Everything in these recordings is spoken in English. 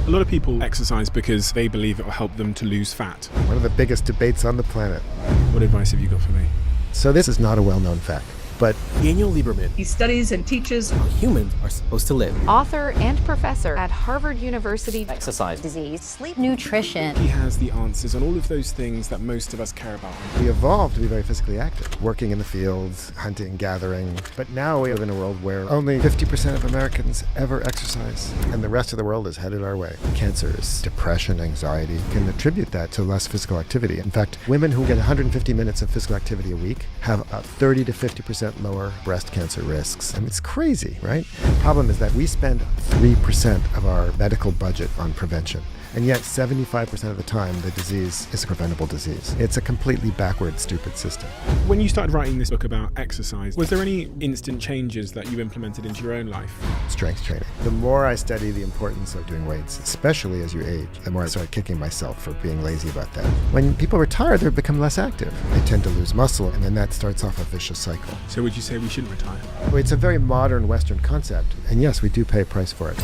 A lot of people exercise because they believe it will help them to lose fat. One of the biggest debates on the planet. What advice have you got for me? So this is not a well-known fact, but Daniel Lieberman. He studies and teaches How humans are supposed to live. Author and professor at Harvard University. Exercise. Disease, sleep, nutrition. He has the answers on all of those things that most of us care about. we evolved to be very physically active, working in the fields, hunting, gathering. But now we live in a world where only 50% of Americans ever exercise, and the rest of the world is headed our way. Cancers, depression, anxiety can attribute that to less physical activity. In fact, women who get 150 minutes of physical activity a week have about 30 to 50% lower breast cancer risks. I mean, it's crazy, right? The problem is that we spend 3% of our medical budget on prevention. And yet 75% of the time, the disease is a preventable disease. It's a completely backward, stupid system. When you started writing this book about exercise, was there any instant changes that you implemented into your own life? Strength training. The more I study the importance of doing weights, especially as you age, the more I start kicking myself for being lazy about that. When people retire, they become less active. They tend to lose muscle, and then that starts off a vicious cycle. So would you say we shouldn't retire? Well, it's a very modern Western concept, and yes, we do pay a price for it.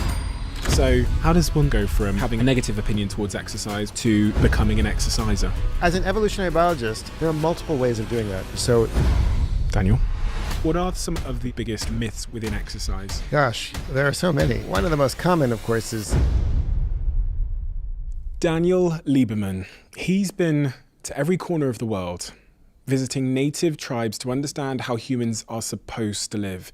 So how does one go from having a negative opinion towards exercise to becoming an exerciser? As an evolutionary biologist, there are multiple ways of doing that. So, Daniel, what are some of the biggest myths within exercise? gosh, there are so many. One of the most common, of course, is Daniel Lieberman. He's been to every corner of the world, visiting native tribes to understand how humans are supposed to live.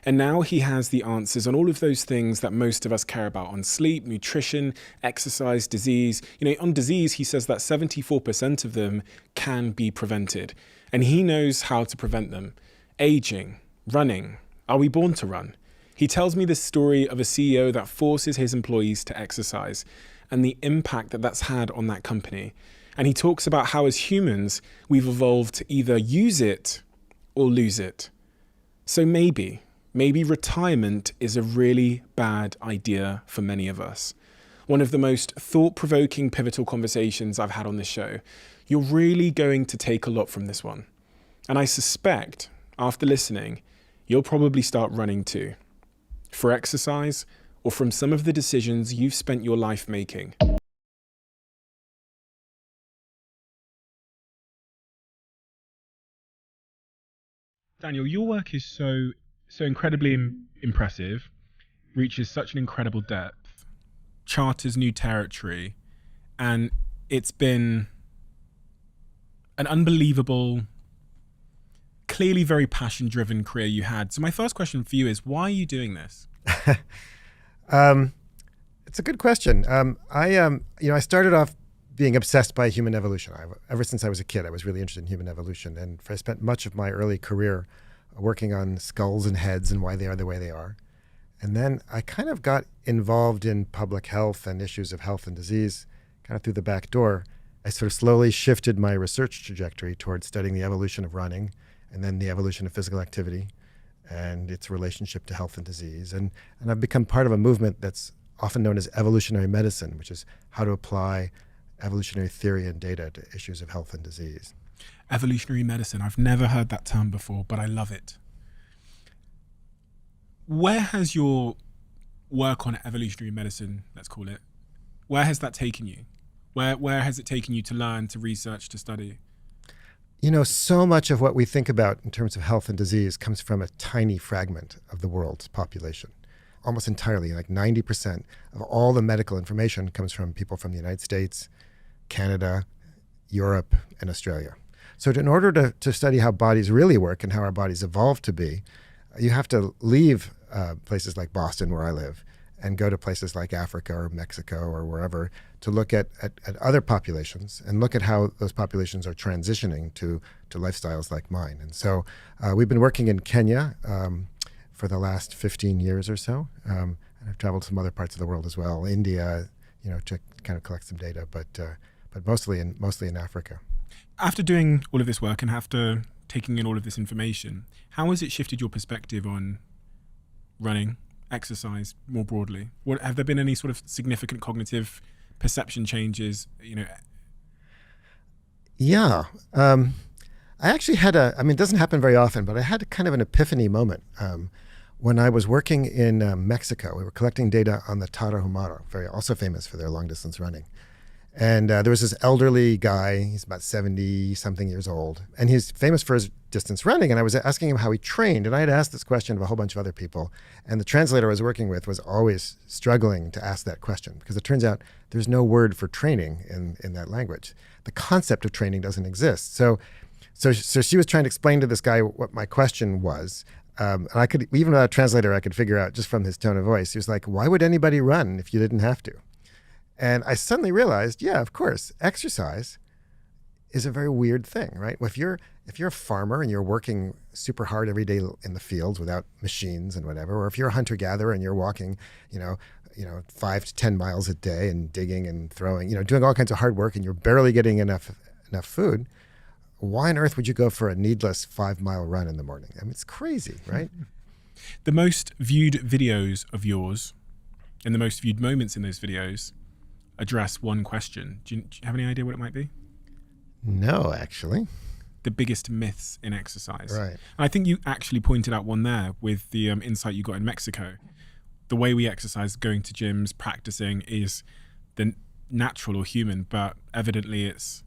And now he has the answers on all of those things that most of us care about, on sleep, nutrition, exercise, disease. On disease, he says that 74% of them can be prevented. And he knows how to prevent them. Aging, running. Are we born to run? He tells me the story of a CEO that forces his employees to exercise and the impact that that's had on that company. And he talks about how as humans, we've evolved to either use it or lose it. So maybe retirement is a really bad idea for many of us. One of the most thought-provoking, pivotal conversations I've had on this show. You're really going to take a lot from this one. And I suspect, after listening, you'll probably start running too. For exercise, or from some of the decisions you've spent your life making. Daniel, your work is so incredibly impressive, reaches such an incredible depth, charters new territory, and it's been an unbelievable, clearly very passion-driven career you had. So my first question for you is, why are you doing this? It's a good question. I started off being obsessed by human evolution. Ever since I was a kid, I was really interested in human evolution, and I spent much of my early career working on skulls and heads and why they are the way they are. And then I kind of got involved in public health and issues of health and disease kind of through the back door. I sort of slowly shifted my research trajectory towards studying the evolution of running and then the evolution of physical activity and its relationship to health and disease. And I've become part of a movement that's often known as evolutionary medicine, which is how to apply evolutionary theory and data to issues of health and disease. Evolutionary medicine. I've never heard that term before, but I love it. Where has your work on evolutionary medicine, let's call it, where has that taken you? Where has it taken you to learn, to research, to study? So much of what we think about in terms of health and disease comes from a tiny fragment of the world's population. Almost entirely, like 90% of all the medical information comes from people from the United States, Canada, Europe, and Australia. So in order to study how bodies really work and how our bodies evolved to be, you have to leave places like Boston, where I live, and go to places like Africa or Mexico or wherever to look at other populations and look at how those populations are transitioning to lifestyles like mine. And so we've been working in Kenya for the last 15 years or so. And I've traveled to some other parts of the world as well, India, to kind of collect some data, but mostly in Africa. After doing all of this work and after taking in all of this information, how has it shifted your perspective on running, exercise more broadly? Have there been any sort of significant cognitive perception changes? Yeah. I actually had it doesn't happen very often, but I had kind of an epiphany moment when I was working in Mexico. We were collecting data on the Tarahumara, also famous for their long-distance running. And there was this elderly guy, he's about 70-something years old, and he's famous for his distance running. And I was asking him how he trained, and I had asked this question of a whole bunch of other people. And the translator I was working with was always struggling to ask that question, because it turns out there's no word for training in that language. The concept of training doesn't exist. So she was trying to explain to this guy what my question was. And I could, even without a translator, I could figure out just from his tone of voice. He was like, why would anybody run if you didn't have to? And I suddenly realized, yeah, of course, exercise is a very weird thing, right? If you're a farmer and you're working super hard every day in the fields without machines and whatever, or if you're a hunter-gatherer and you're walking, 5 to 10 miles a day and digging and throwing, doing all kinds of hard work, and you're barely getting enough food, why on earth would you go for a needless 5-mile run in the morning? I mean, it's crazy, right? The most viewed videos of yours and the most viewed moments in those videos address one question. Do you have any idea what it might be? No, actually. The biggest myths in exercise. Right. And I think you actually pointed out one there with the insight you got in Mexico. The way we exercise, going to gyms, practicing, is the natural or human, but evidently it's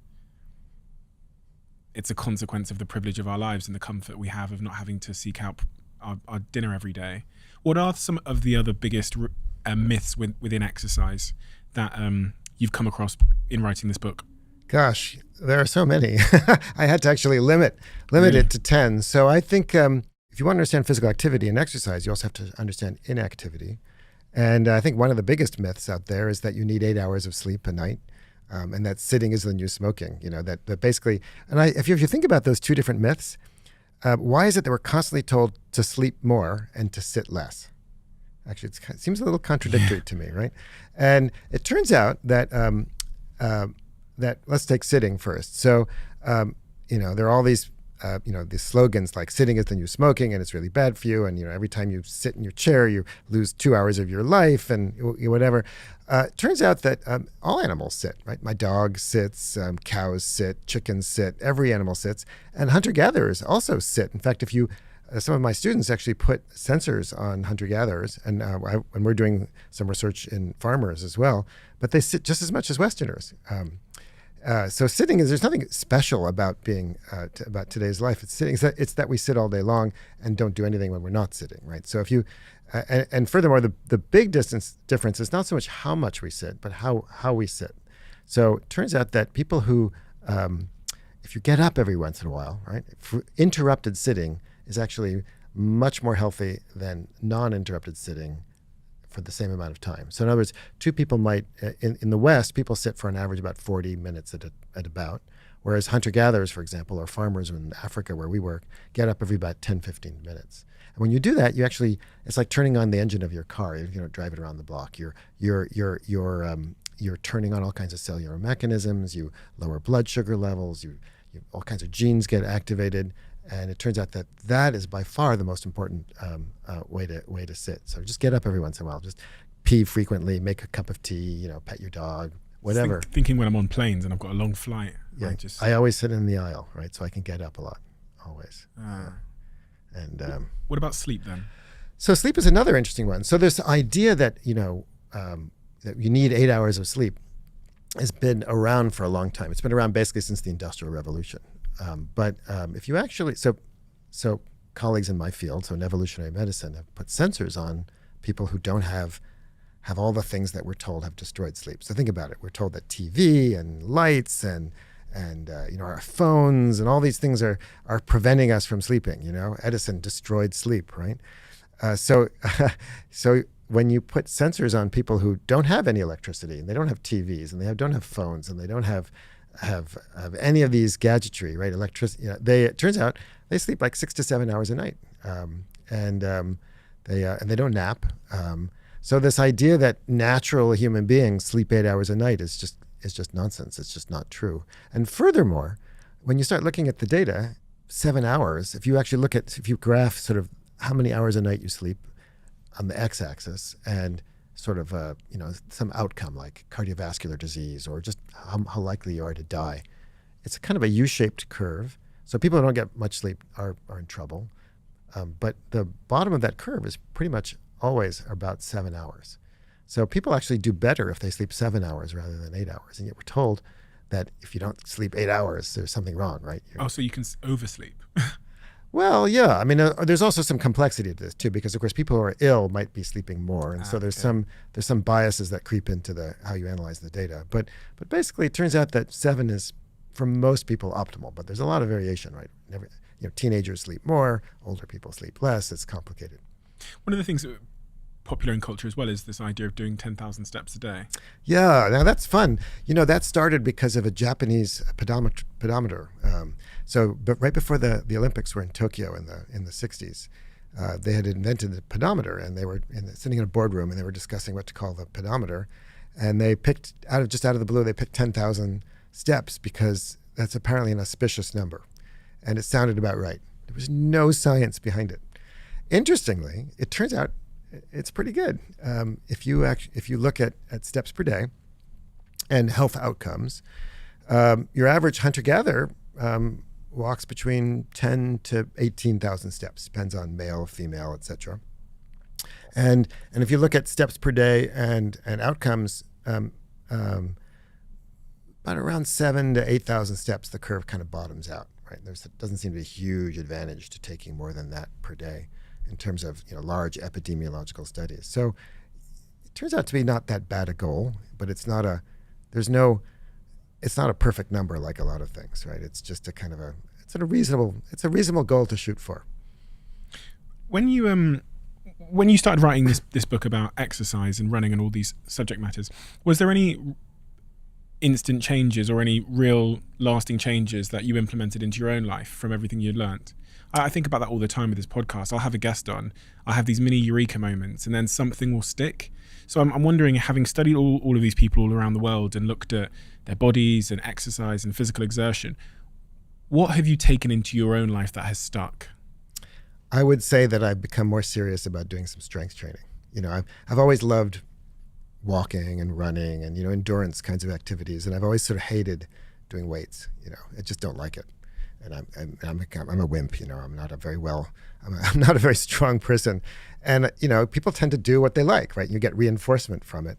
a consequence of the privilege of our lives and the comfort we have of not having to seek out our dinner every day. What are some of the other biggest myths within exercise that you've come across in writing this book? Gosh, there are so many. I had to actually limit it to 10. So I think if you want to understand physical activity and exercise, you also have to understand inactivity. And I think one of the biggest myths out there is that you need 8 hours of sleep a night, and that sitting is the new smoking. That basically, and if you think about those two different myths, why is it that we're constantly told to sleep more and to sit less? Actually, it seems a little contradictory to me, right? And it turns out that that let's take sitting first. So, there are all these, these slogans like "sitting is the new smoking" and it's really bad for you. And every time you sit in your chair, you lose 2 hours of your life and whatever. It turns out that all animals sit, right? My dog sits, cows sit, chickens sit, every animal sits, and hunter-gatherers also sit. In fact, if you some of my students actually put sensors on hunter-gatherers, and we're doing some research in farmers as well, but they sit just as much as Westerners. So sitting there's nothing special about being about today's life. It's that we sit all day long and don't do anything when we're not sitting, right? So if you and furthermore, the big difference is not so much how much we sit, but how we sit. So it turns out that people who, if you get up every once in a while, right, interrupted sitting is actually much more healthy than non-interrupted sitting for the same amount of time. So in other words, two people might, in the West, people sit for an average about 40 minutes at about, whereas hunter-gatherers, for example, or farmers in Africa where we work, get up every about 10, 15 minutes. And when you do that, you actually, it's like turning on the engine of your car. You drive it around the block. You're turning on all kinds of cellular mechanisms. You lower blood sugar levels. All kinds of genes get activated. And it turns out that is by far the most important way to sit. So just get up every once in a while. Just pee frequently, make a cup of tea, pet your dog, whatever. Thinking when I'm on planes and I've got a long flight. Yeah, I always sit in the aisle, right? So I can get up a lot, always. And what about sleep then? So sleep is another interesting one. So this idea that that you need 8 hours of sleep has been around for a long time. It's been around basically since the Industrial Revolution. But if you actually, so colleagues in my field, so in evolutionary medicine, have put sensors on people who don't have all the things that we're told have destroyed sleep. So think about it. We're told that TV and lights and our phones and all these things are preventing us from sleeping. Edison destroyed sleep, right? So when you put sensors on people who don't have any electricity and they don't have TVs and they don't have phones and they don't have any of these gadgetry, right? Electricity. It turns out they sleep like 6 to 7 hours a night, and they don't nap. So this idea that natural human beings sleep 8 hours a night is just nonsense. It's just not true. And furthermore, when you start looking at the data, 7 hours. If you graph sort of how many hours a night you sleep on the x-axis and sort of some outcome like cardiovascular disease or just how likely you are to die. It's kind of a U-shaped curve. So people who don't get much sleep are in trouble. But the bottom of that curve is pretty much always about 7 hours. So people actually do better if they sleep 7 hours rather than 8 hours. And yet we're told that if you don't sleep 8 hours, there's something wrong, right? Oh, so you can oversleep. Well, yeah. I mean, there's also some complexity to this too, because of course people who are ill might be sleeping more, and so there's some biases that creep into how you analyze the data. But basically, it turns out that 7 is for most people optimal. But there's a lot of variation, right? Teenagers sleep more, older people sleep less. It's complicated. One of the things that popular in culture as well is this idea of doing 10,000 steps a day. Yeah, now that's fun. That started because of a Japanese pedometer. But right before the Olympics were in Tokyo in the 60s, they had invented the pedometer, and they were sitting in a boardroom, and they were discussing what to call the pedometer. And they picked, out of the blue, they picked 10,000 steps because that's apparently an auspicious number. And it sounded about right. There was no science behind it. Interestingly, it turns out it's pretty good. If you look at steps per day and health outcomes, your average hunter-gatherer walks between 10 to 18,000 steps, depends on male, female, etc. And if you look at steps per day and outcomes, about around 7 to 8,000 steps, the curve kind of bottoms out. Right? There doesn't seem to be a huge advantage to taking more than that per day in terms of large epidemiological studies. So it turns out to be not that bad a goal, but it's not a perfect number like a lot of things, right? It's just it's a reasonable goal to shoot for. When you started writing this book about exercise and running and all these subject matters, was there any instant changes or any real lasting changes that you implemented into your own life from everything you'd learned? I think about that all the time with this podcast. I'll have a guest on, I'll have these mini eureka moments, and then something will stick. So I'm wondering, having studied all of these people all around the world and looked at their bodies and exercise and physical exertion, what have you taken into your own life that has stuck? I would say that I've become more serious about doing some strength training. I've always loved walking and running and endurance kinds of activities, and I've always sort of hated doing weights. I just don't like it, and I'm a wimp. I'm not a very strong person, and people tend to do what they like, right? You get reinforcement from it,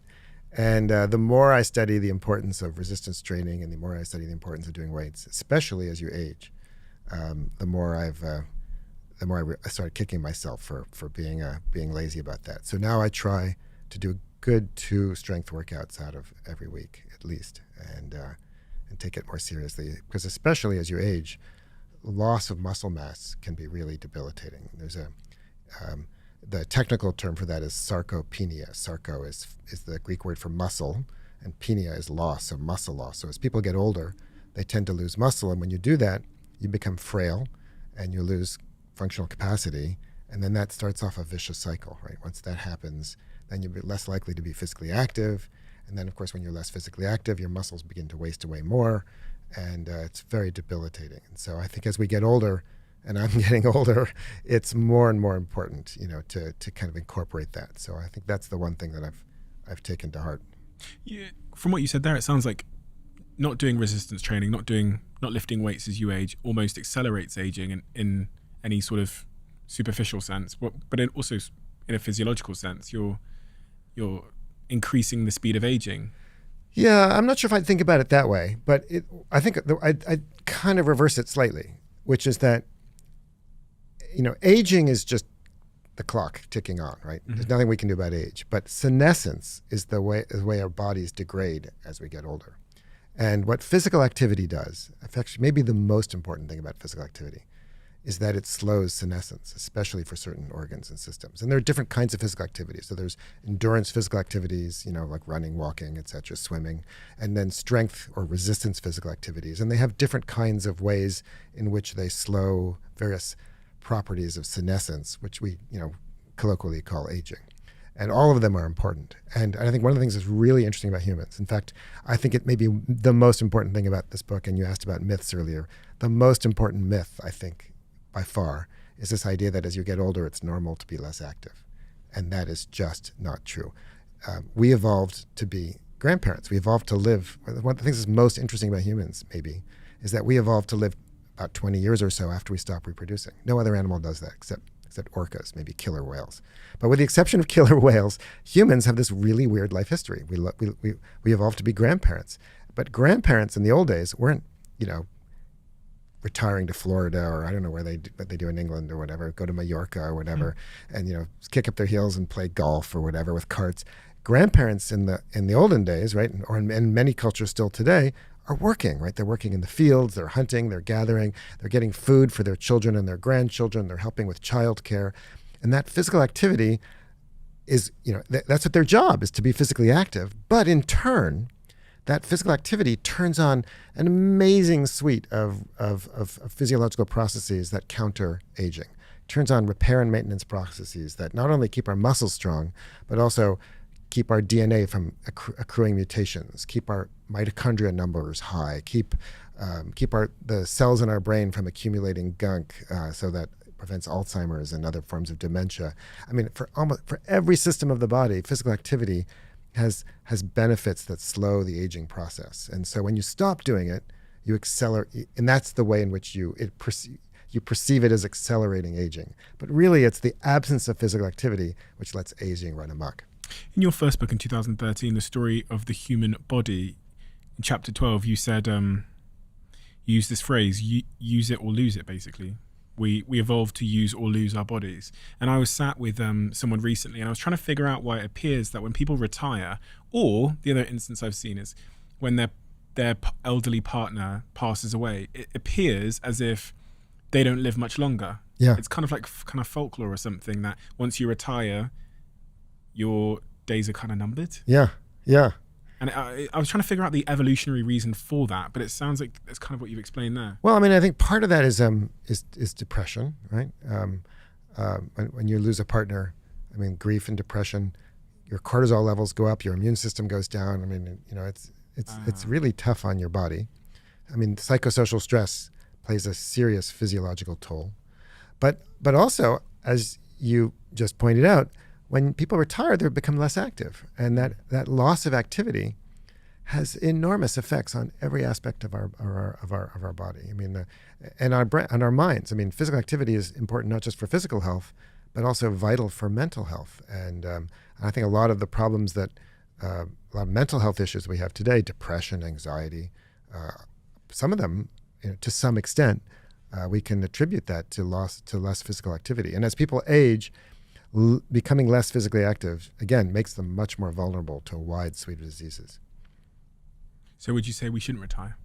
and the more I study the importance of resistance training, and the more I study the importance of doing weights, especially as you age, the more I started kicking myself for being lazy about that. So now I try to do good 2 strength workouts out of every week at least, and take it more seriously, because especially as you age, loss of muscle mass can be really debilitating. There's the technical term for that is sarcopenia. Sarco is the Greek word for muscle, and penia is loss, so muscle loss. So as people get older, they tend to lose muscle, and when you do that, you become frail and you lose functional capacity, and then that starts off a vicious cycle, right? Once that happens, then you'll be less likely to be physically active. And then, of course, when you're less physically active, your muscles begin to waste away more, and it's very debilitating. And so I think as we get older, and I'm getting older, it's more and more important, to kind of incorporate that. So I think that's the one thing that I've taken to heart. Yeah, from what you said there, it sounds like not doing resistance training, not lifting weights as you age, almost accelerates aging in any sort of superficial sense, but also in a physiological sense, you're increasing the speed of aging. Yeah, I'm not sure if I'd think about it that way, but I think I kind of reverse it slightly, which is that, aging is just the clock ticking on, right? Mm-hmm. There's nothing we can do about age, but senescence is the way our bodies degrade as we get older. And what physical activity does, actually maybe the most important thing about physical activity, is that it slows senescence, especially for certain organs and systems. And there are different kinds of physical activities. So there's endurance physical activities, like running, walking, et cetera, swimming, and then strength or resistance physical activities. And they have different kinds of ways in which they slow various properties of senescence, which we, colloquially call aging. And all of them are important. And I think one of the things that's really interesting about humans, in fact, I think it may be the most important thing about this book, and you asked about myths earlier, the most important myth, I think, by far, is this idea that as you get older, it's normal to be less active. And that is just not true. We evolved to be grandparents. We evolved to live. One of the things that's most interesting about humans, maybe, is that we evolved to live about 20 years or so after we stop reproducing. No other animal does that except except orcas, maybe killer whales. But with the exception of killer whales, humans have this really weird life history. We evolved to be grandparents. But grandparents in the old days weren't, retiring to Florida, or I don't know what they do in England or whatever, go to Mallorca or whatever, and kick up their heels and play golf or whatever with carts. Grandparents in the olden days, right, or in many cultures still today, are working, right? They're working in the fields, they're hunting, they're gathering, they're getting food for their children and their grandchildren, they're helping with childcare. And that physical activity is, that's what their job is, to be physically active. But in turn, that physical activity turns on an amazing suite of physiological processes that counter aging. It turns on repair and maintenance processes that not only keep our muscles strong, but also keep our DNA from accruing mutations, keep our mitochondria numbers high, keep the cells in our brain from accumulating gunk, so that prevents Alzheimer's and other forms of dementia. I mean, for every system of the body, physical activity has benefits that slow the aging process. And so when you stop doing it, you accelerate, and that's the way in which you perceive it as accelerating aging. But really, it's the absence of physical activity which lets aging run amok. In your first book in 2013, The Story of the Human Body, in chapter 12, you said, you used this phrase, use it or lose it, basically. We evolved to use or lose our bodies. And I was sat with someone recently, and I was trying to figure out why it appears that when people retire, or the other instance I've seen is when their elderly partner passes away, it appears as if they don't live much longer. Yeah. It's kind of folklore or something, that once you retire, your days are kind of numbered. Yeah. And I was trying to figure out the evolutionary reason for that, but it sounds like that's kind of what you've explained there. Well, I mean, I think part of that is depression, right? When you lose a partner, I mean, grief and depression, your cortisol levels go up, your immune system goes down. I mean, it's really tough on your body. I mean, psychosocial stress plays a serious physiological toll. But also, as you just pointed out, when people retire, they become less active, and that loss of activity has enormous effects on every aspect of our body. I mean, and our minds. I mean, physical activity is important not just for physical health, but also vital for mental health. And I think a lot of the problems that a lot of mental health issues we have today, depression, anxiety, some of them, to some extent, we can attribute that to less physical activity. And as people age, becoming less physically active, again, makes them much more vulnerable to a wide suite of diseases. So would you say we shouldn't retire?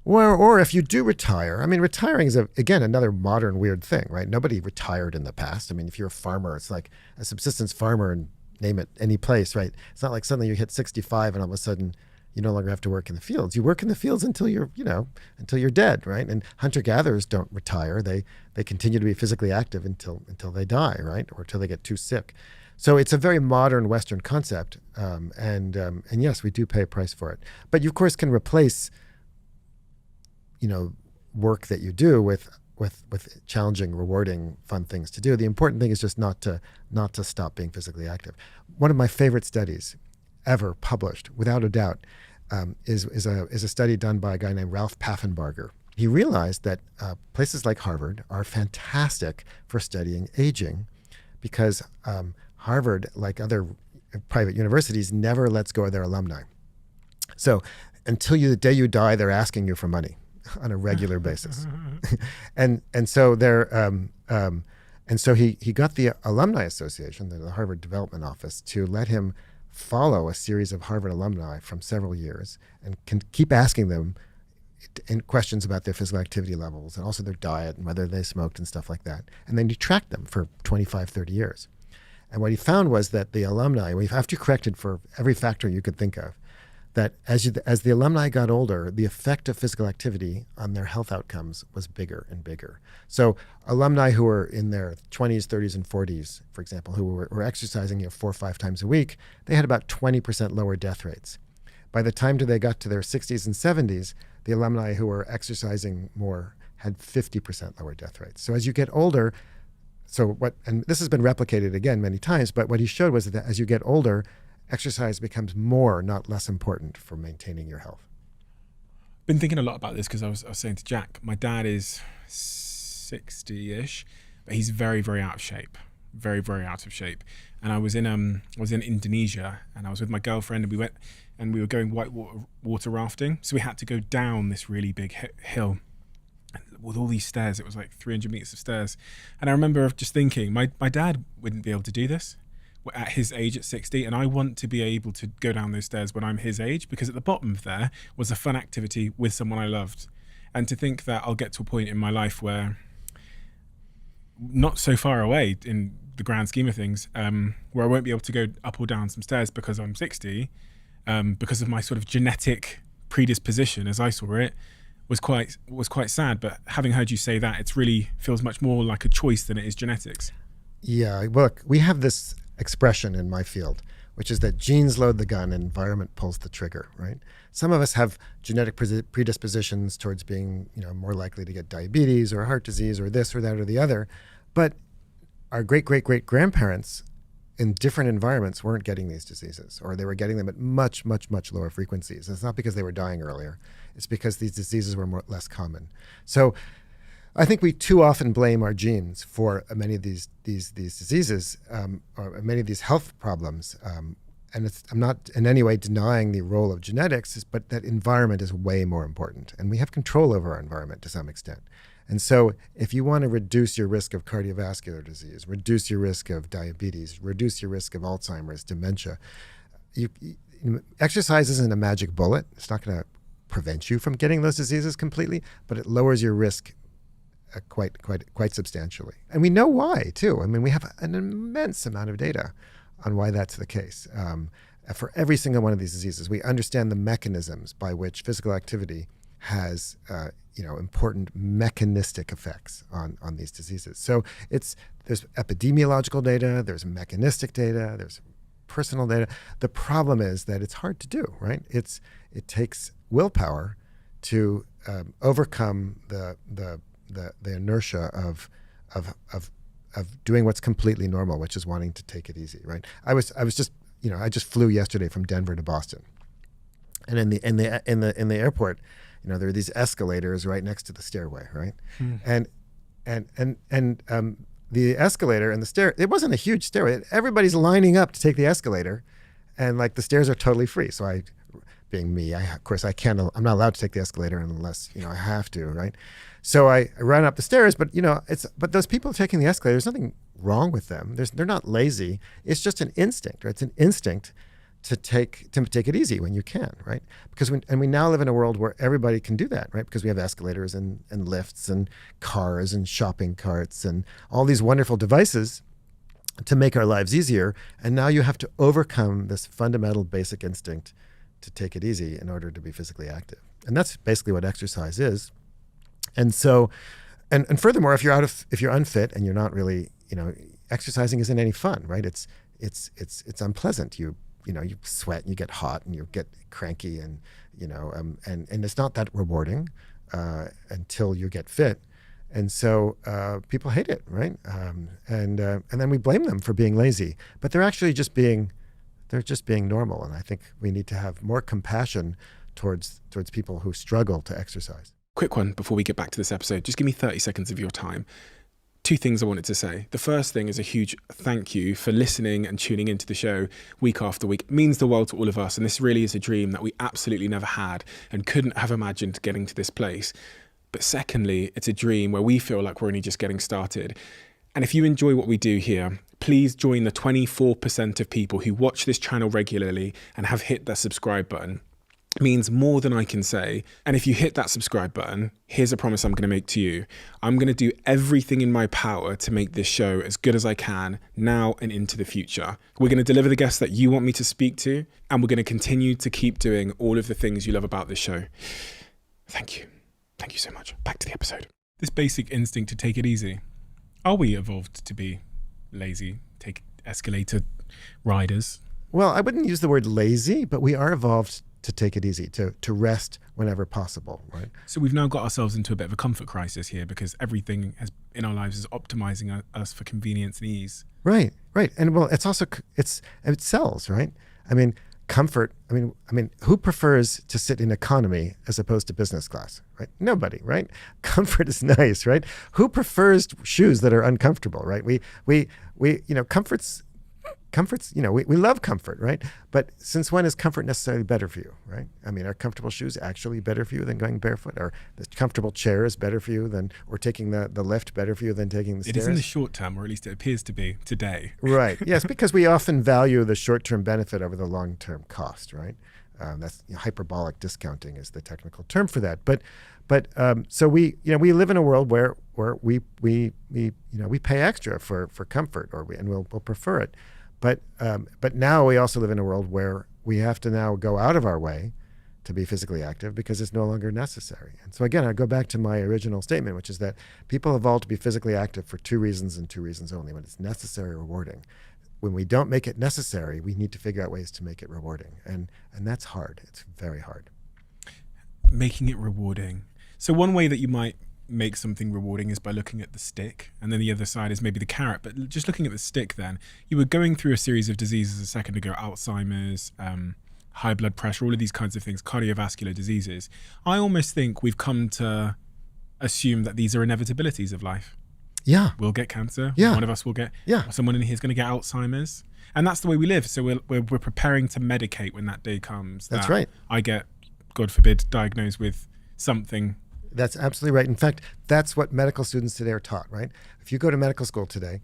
Or if you do retire, I mean, retiring is, again, another modern weird thing, right? Nobody retired in the past. I mean, if you're a farmer, it's like a subsistence farmer, and name it, any place, right? It's not like suddenly you hit 65 and all of a sudden you no longer have to work in the fields. You work in the fields until you're dead, right? And hunter-gatherers don't retire. They continue to be physically active until they die, right? Or until they get too sick. So it's a very modern Western concept, and yes, we do pay a price for it. But you, of course, can replace, work that you do with challenging, rewarding, fun things to do. The important thing is just not to stop being physically active. One of my favorite studies ever published, without a doubt, is a study done by a guy named Ralph Paffenbarger. He realized that places like Harvard are fantastic for studying aging, because Harvard, like other private universities, never lets go of their alumni. So until the day you die, they're asking you for money on a regular basis. and so he got the Alumni Association, the Harvard Development Office, to let him follow a series of Harvard alumni from several years and can keep asking them questions about their physical activity levels and also their diet and whether they smoked and stuff like that. And then he tracked them for 25, 30 years. And what he found was that the alumni, after you corrected for every factor you could think of, that as the alumni got older, the effect of physical activity on their health outcomes was bigger and bigger. So alumni who were in their 20s, 30s, and 40s, for example, who were exercising 4 or 5 times a week, they had about 20% lower death rates. By the time they got to their 60s and 70s, the alumni who were exercising more had 50% lower death rates. So as you get older, and this has been replicated again many times, but what he showed was that as you get older, exercise becomes more, not less important for maintaining your health. Been thinking a lot about this because I was saying to Jack, my dad is 60-ish, but he's very, very out of shape. Very, very out of shape. And I was in Indonesia, and I was with my girlfriend, and we were going whitewater rafting. So we had to go down this really big hill with all these stairs. It was like 300 meters of stairs. And I remember just thinking, my dad wouldn't be able to do this at his age at 60, and I want to be able to go down those stairs when I'm his age, because at the bottom of there was a fun activity with someone I loved. And to think that I'll get to a point in my life where, not so far away in the grand scheme of things, where I won't be able to go up or down some stairs because I'm 60, because of my sort of genetic predisposition, as I saw it, was quite sad. But having heard you say that, it really feels much more like a choice than it is genetics. Yeah, look, we have this expression in my field, which is that genes load the gun and environment pulls the trigger, right? Some of us have genetic predispositions towards being, more likely to get diabetes or heart disease or this or that or the other. But our great-great-great-grandparents in different environments weren't getting these diseases, or they were getting them at much, much, much lower frequencies. It's not because they were dying earlier. It's because these diseases were less common. So I think we too often blame our genes for many of these diseases, or many of these health problems. And I'm not in any way denying the role of genetics, but that environment is way more important. And we have control over our environment to some extent. And so if you want to reduce your risk of cardiovascular disease, reduce your risk of diabetes, reduce your risk of Alzheimer's, dementia, exercise isn't a magic bullet. It's not going to prevent you from getting those diseases completely, but it lowers your risk quite substantially. And we know why, too. I mean, we have an immense amount of data on why that's the case. For every single one of these diseases, we understand the mechanisms by which physical activity has important mechanistic effects on these diseases. So there's epidemiological data, there's mechanistic data, there's personal data. The problem is that it's hard to do, right? It takes willpower to overcome the inertia of doing what's completely normal, which is wanting to take it easy, right? I just flew yesterday from Denver to Boston, and in the airport, there are these escalators right next to the stairway, right? And the escalator and the stair, it wasn't a huge stairway. Everybody's lining up to take the escalator, and the stairs are totally free. So being me, I'm not allowed to take the escalator unless, I have to, right? So I ran up the stairs, but those people taking the escalator, there's nothing wrong with them. They're not lazy. It's just an instinct, right? It's an instinct to take it easy when you can, right? Because we now live in a world where everybody can do that, right? Because we have escalators and lifts and cars and shopping carts and all these wonderful devices to make our lives easier. And now you have to overcome this fundamental basic instinct to take it easy in order to be physically active. And that's basically what exercise is. And so, and furthermore, if you're unfit and you're not really, exercising isn't any fun, right? It's unpleasant. You sweat and you get hot and you get cranky and it's not that rewarding until you get fit. And so people hate it, right? And then we blame them for being lazy, but they're actually just being normal. And I think we need to have more compassion towards people who struggle to exercise. Quick one before we get back to this episode. Just give me 30 seconds of your time. Two things I wanted to say. The first thing is a huge thank you for listening and tuning into the show week after week. It means the world to all of us. And this really is a dream that we absolutely never had and couldn't have imagined getting to this place. But secondly, it's a dream where we feel like we're only just getting started. And if you enjoy what we do here, please join the 24% of people who watch this channel regularly and have hit that subscribe button. It means more than I can say. And if you hit that subscribe button, here's a promise I'm going to make to you. I'm going to do everything in my power to make this show as good as I can now and into the future. We're going to deliver the guests that you want me to speak to, and we're going to continue to keep doing all of the things you love about this show. Thank you. Thank you so much. Back to the episode. This basic instinct to take it easy. Are we evolved to be lazy, take escalator riders? Well, I wouldn't use the word lazy, but we are evolved to take it easy, to rest whenever possible, right? So we've now got ourselves into a bit of a comfort crisis here because everything in our lives is optimizing us for convenience and ease. Right. And well, it's also, it sells, right? I mean, comfort. I mean, who prefers to sit in economy as opposed to business class, right? Nobody, right? Comfort is nice, right? Who prefers shoes that are uncomfortable, right? Comfort's, we love comfort, right? But since when is comfort necessarily better for you, right? I mean, are comfortable shoes actually better for you than going barefoot? Or the comfortable chair is better for you than, or taking the lift better for you than taking the stairs? It is in the short term, or at least it appears to be today. Right. Yes, because we often value the short-term benefit over the long-term cost, right? That's hyperbolic discounting is the technical term for that. But so we live in a world where we pay extra for comfort, and we'll prefer it. But now we also live in a world where we have to now go out of our way to be physically active because it's no longer necessary. And so again, I go back to my original statement, which is that people evolved to be physically active for two reasons and two reasons only: when it's necessary or rewarding. When we don't make it necessary, we need to figure out ways to make it rewarding. And that's hard. It's very hard. Making it rewarding. So one way that you might make something rewarding is by looking at the stick, and then the other side is maybe the carrot. But just looking at the stick, then you were going through a series of diseases a second ago: Alzheimer's, high blood pressure, all of these kinds of things, cardiovascular diseases. I almost think we've come to assume that these are inevitabilities of life. Yeah, we'll get cancer. Yeah, one of us will get. Yeah, someone in here is going to get Alzheimer's, and that's the way we live. So we're preparing to medicate when that day comes. That's right. I get, God forbid, diagnosed with something. That's absolutely right. In fact, that's what medical students today are taught, right? If you go to medical school today,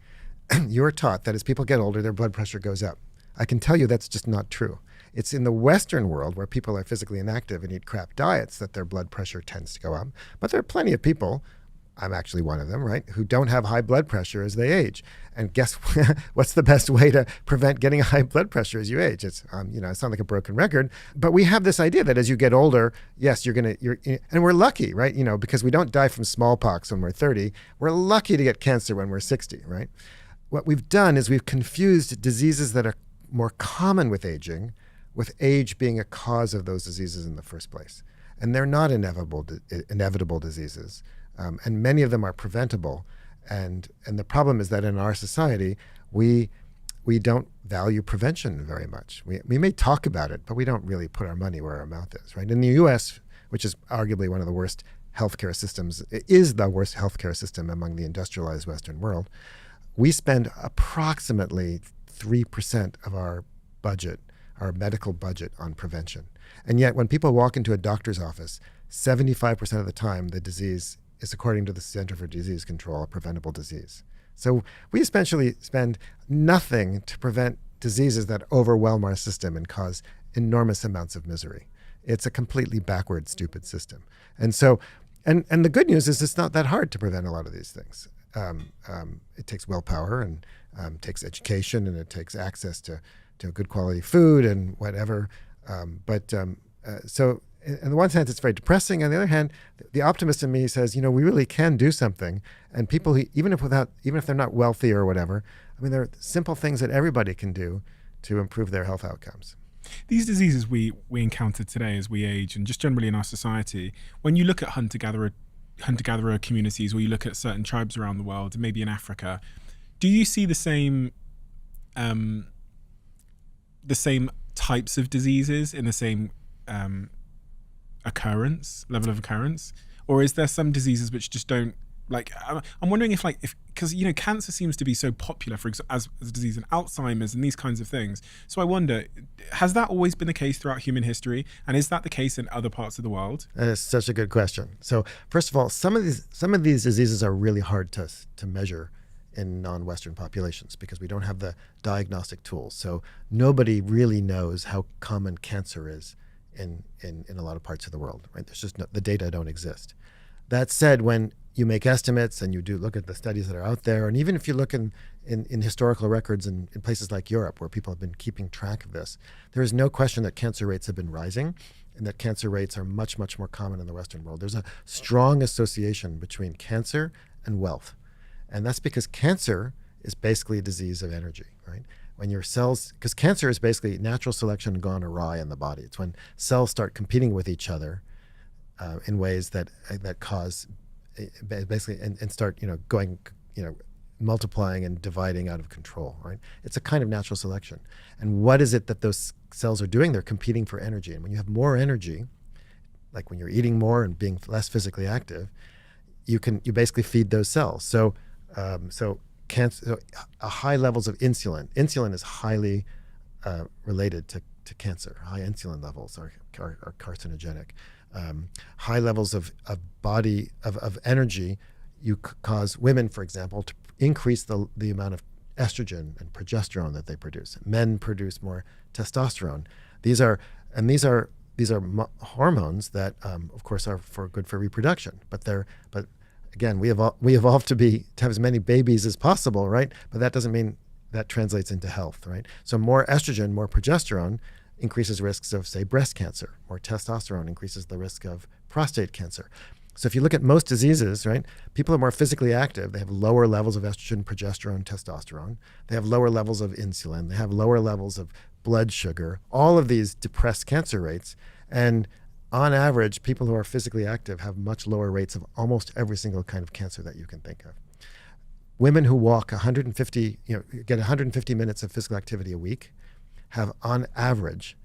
you're taught that as people get older, their blood pressure goes up. I can tell you that's just not true. It's in the Western world where people are physically inactive and eat crap diets that their blood pressure tends to go up. But there are plenty of people, I'm actually one of them, right, who don't have high blood pressure as they age. And guess what's the best way to prevent getting high blood pressure as you age? It's, I sound like a broken record, but we have this idea that as you get older, yes, and we're lucky, right? Because we don't die from smallpox when we're 30. We're lucky to get cancer when we're 60, right? What we've done is we've confused diseases that are more common with aging with age being a cause of those diseases in the first place. And they're not inevitable diseases. And many of them are preventable. And the problem is that in our society, we don't value prevention very much. We may talk about it, but we don't really put our money where our mouth is, right? In the U.S., which is arguably one of the worst healthcare systems, it is the worst healthcare system among the industrialized Western world, we spend approximately 3% of our budget, our medical budget, on prevention. And yet when people walk into a doctor's office, 75% of the time the disease is, according to the Center for Disease Control, a preventable disease. So we essentially spend nothing to prevent diseases that overwhelm our system and cause enormous amounts of misery. It's a completely backward, stupid system. And so, and the good news is it's not that hard to prevent a lot of these things. It takes willpower and takes education, and it takes access to good quality food and whatever. So on the one hand, it's very depressing. On the other hand, the optimist in me says, we really can do something. And people, even if they're not wealthy or whatever, there are simple things that everybody can do to improve their health outcomes. These diseases we encounter today as we age, and just generally in our society, when you look at hunter-gatherer communities, or you look at certain tribes around the world, maybe in Africa, do you see the same types of diseases in the same level of occurrence, or is there some diseases which just don't, I'm wondering if because cancer seems to be so popular as a disease, and Alzheimer's and these kinds of things. So I wonder, has that always been the case throughout human history, and is that the case in other parts of the world? That is such a good question. So first of all, some of these diseases are really hard to measure in non-Western populations because we don't have the diagnostic tools. So nobody really knows how common cancer is in a lot of parts of the world, right? There's just the data don't exist. That said, when you make estimates and you do look at the studies that are out there, and even if you look in historical records in places like Europe where people have been keeping track of this, there is no question that cancer rates have been rising and that cancer rates are much, much more common in the Western world. There's a strong association between cancer and wealth. And that's because cancer is basically a disease of energy, right? When your cells, because cancer is basically natural selection gone awry in the body. It's when cells start competing with each other in ways that cause basically and start going multiplying and dividing out of control, right? It's a kind of natural selection. And what is it that those cells are doing? They're competing for energy. And when you have more energy, like when you're eating more and being less physically active, you basically feed those cells. So cancer, high levels of insulin. Insulin is highly related to cancer. High insulin levels are carcinogenic. High levels of energy, you cause women, for example, to increase the amount of estrogen and progesterone that they produce. Men produce more testosterone. These are hormones that, of course, are good for reproduction. But again, we evolved to have as many babies as possible, right? But that doesn't mean that translates into health, right? So more estrogen, more progesterone increases risks of, say, breast cancer. More testosterone increases the risk of prostate cancer. So if you look at most diseases, right, people are more physically active. They have lower levels of estrogen, progesterone, testosterone. They have lower levels of insulin. They have lower levels of blood sugar. All of these depress cancer rates. And on average, people who are physically active have much lower rates of almost every single kind of cancer that you can think of. Women who walk 150, get 150 minutes of physical activity a week have, on average,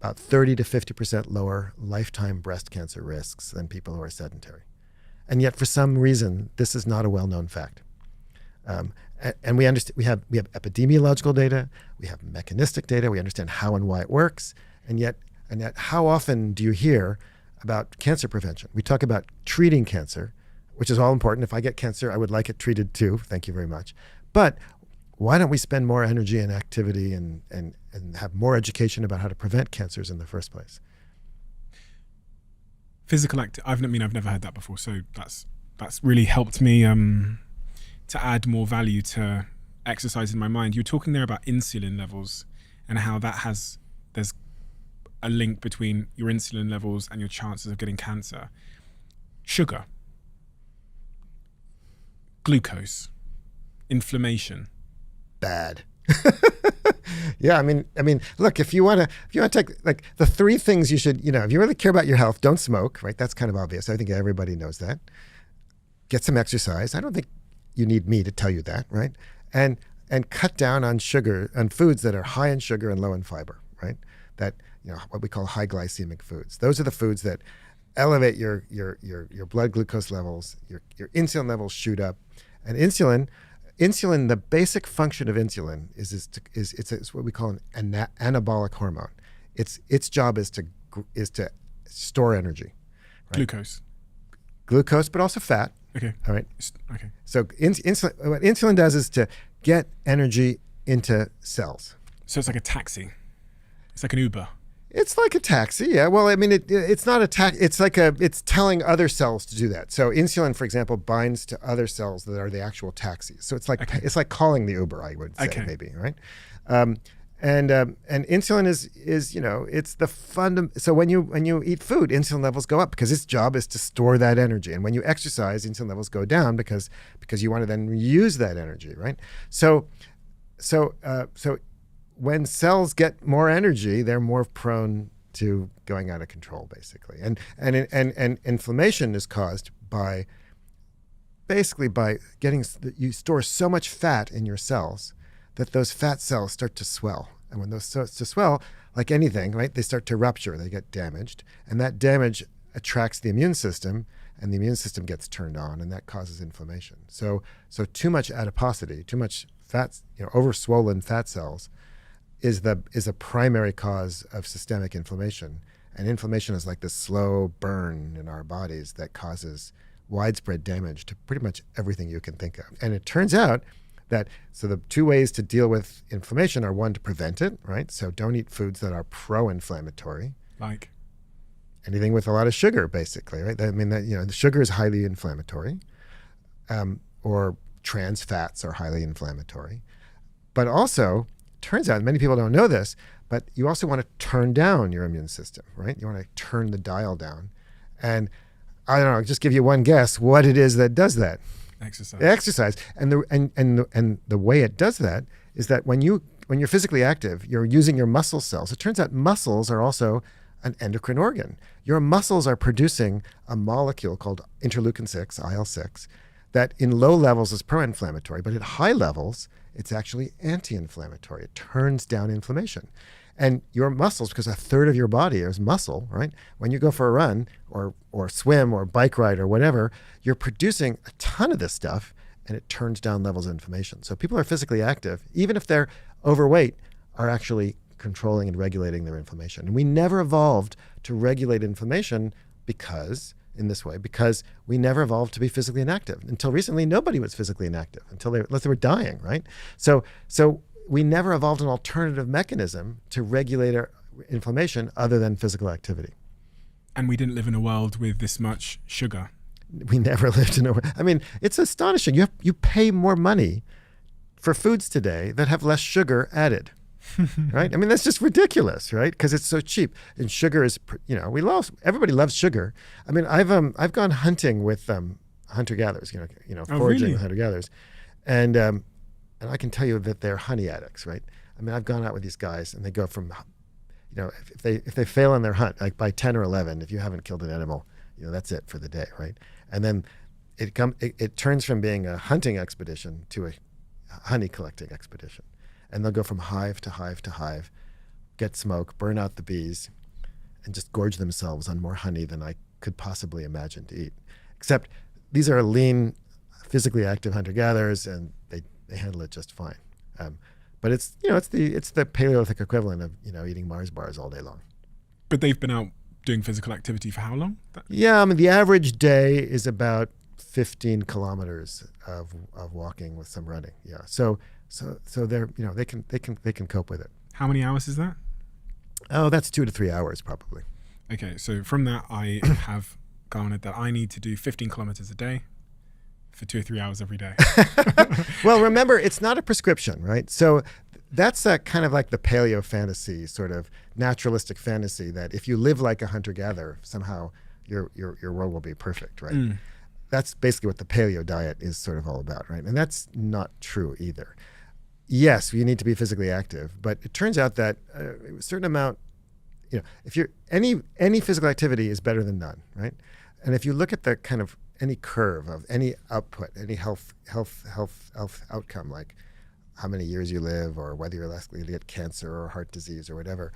about 30 to 50% lower lifetime breast cancer risks than people who are sedentary. And yet, for some reason, this is not a well-known fact. And we understand we have epidemiological data, we have mechanistic data, we understand how and why it works, and yet how often do you hear about cancer prevention? We talk about treating cancer, which is all important. If I get cancer, I would like it treated too. Thank you very much. But why don't we spend more energy and activity and have more education about how to prevent cancers in the first place? Physical I've never heard that before, so that's really helped me to add more value to exercise in my mind. You're talking there about insulin levels and how there's a link between your insulin levels and your chances of getting cancer. Sugar, glucose, inflammation. Bad. Yeah, I mean, look, if you want to take like the three things you should, if you really care about your health, don't smoke, right? That's kind of obvious. I think everybody knows that. Get some exercise. I don't think you need me to tell you that, right? And cut down on sugar, on foods that are high in sugar and low in fiber, right? That, what we call high glycemic foods. Those are the foods that elevate your blood glucose levels, your insulin levels shoot up. And insulin, the basic function of insulin is what we call an anabolic hormone. Its job is to store energy. Right? Glucose, but also fat. Okay. All right. Okay. So what insulin does is to get energy into cells. So it's like a taxi. It's like an Uber. It's like a taxi, yeah. Well, I mean, it's not a taxi. It's telling other cells to do that. So insulin, for example, binds to other cells that are the actual taxis. So it's like calling the Uber, I would say, maybe, right? And insulin is it's the So when you eat food, insulin levels go up because its job is to store that energy. And when you exercise, insulin levels go down because you want to then use that energy, right? So when cells get more energy, they're more prone to going out of control, basically. And inflammation is caused by you store so much fat in your cells that those fat cells start to swell. And when those start to swell, like anything, right, they start to rupture, they get damaged. And that damage attracts the immune system, and the immune system gets turned on, and that causes inflammation. So too much adiposity, too much fat, over-swollen fat cells is a primary cause of systemic inflammation. And inflammation is like this slow burn in our bodies that causes widespread damage to pretty much everything you can think of. And it turns out that, so the two ways to deal with inflammation are, one, to prevent it, right? So don't eat foods that are pro-inflammatory. Like? Anything with a lot of sugar, basically, right? The sugar is highly inflammatory, or trans fats are highly inflammatory. But also, turns out, many people don't know this, but you also want to turn down your immune system, right? You want to turn the dial down. And I don't know, I'll just give you one guess what it is that does that. Exercise. And the way it does that is that when you're physically active, you're using your muscle cells. It turns out muscles are also an endocrine organ. Your muscles are producing a molecule called interleukin-6, IL-6, that in low levels is pro-inflammatory, but at high levels, it's actually anti-inflammatory. It turns down inflammation. And your muscles, because a third of your body is muscle, right? When you go for a run or swim or bike ride or whatever, you're producing a ton of this stuff, and it turns down levels of inflammation. So people are physically active, even if they're overweight, are actually controlling and regulating their inflammation. And we never evolved to regulate inflammation because we never evolved to be physically inactive. Until recently, nobody was physically inactive unless they were dying, right? So we never evolved an alternative mechanism to regulate our inflammation other than physical activity. And we didn't live in a world with this much sugar. We never lived in a world. I mean, it's astonishing. You pay more money for foods today that have less sugar added. Right? I mean, that's just ridiculous, right? Because it's so cheap. And sugar is, everybody loves sugar. I mean, I've gone hunting with hunter-gatherers, foraging with hunter-gatherers. And I can tell you that they're honey addicts, right? I mean, I've gone out with these guys and they go from, if they fail in their hunt, like by 10 or 11, if you haven't killed an animal, that's it for the day, right? And then it turns from being a hunting expedition to a honey collecting expedition. And they'll go from hive to hive to hive, get smoke, burn out the bees, and just gorge themselves on more honey than I could possibly imagine to eat. Except these are lean, physically active hunter-gatherers, and they handle it just fine. But it's the Paleolithic equivalent of eating Mars bars all day long. But they've been out doing physical activity for how long? Yeah, I mean the average day is about 15 kilometers of walking with some running. Yeah, so they're they can cope with it. How many hours is that? Oh, that's 2 to 3 hours probably. Okay, so from that I have garnered that I need to do 15 kilometers a day for 2 or 3 hours every day. Well, remember, it's not a prescription, right? So that's kind of like the paleo fantasy, sort of naturalistic fantasy that if you live like a hunter-gatherer, somehow your world will be perfect, right? Mm. That's basically what the paleo diet is sort of all about, right? And that's not true either. Yes, you need to be physically active, but it turns out that a certain amount, if you're any physical activity is better than none, right? And if you look at the kind of any curve of any output, any health outcome, like how many years you live or whether you're less likely to get cancer or heart disease or whatever,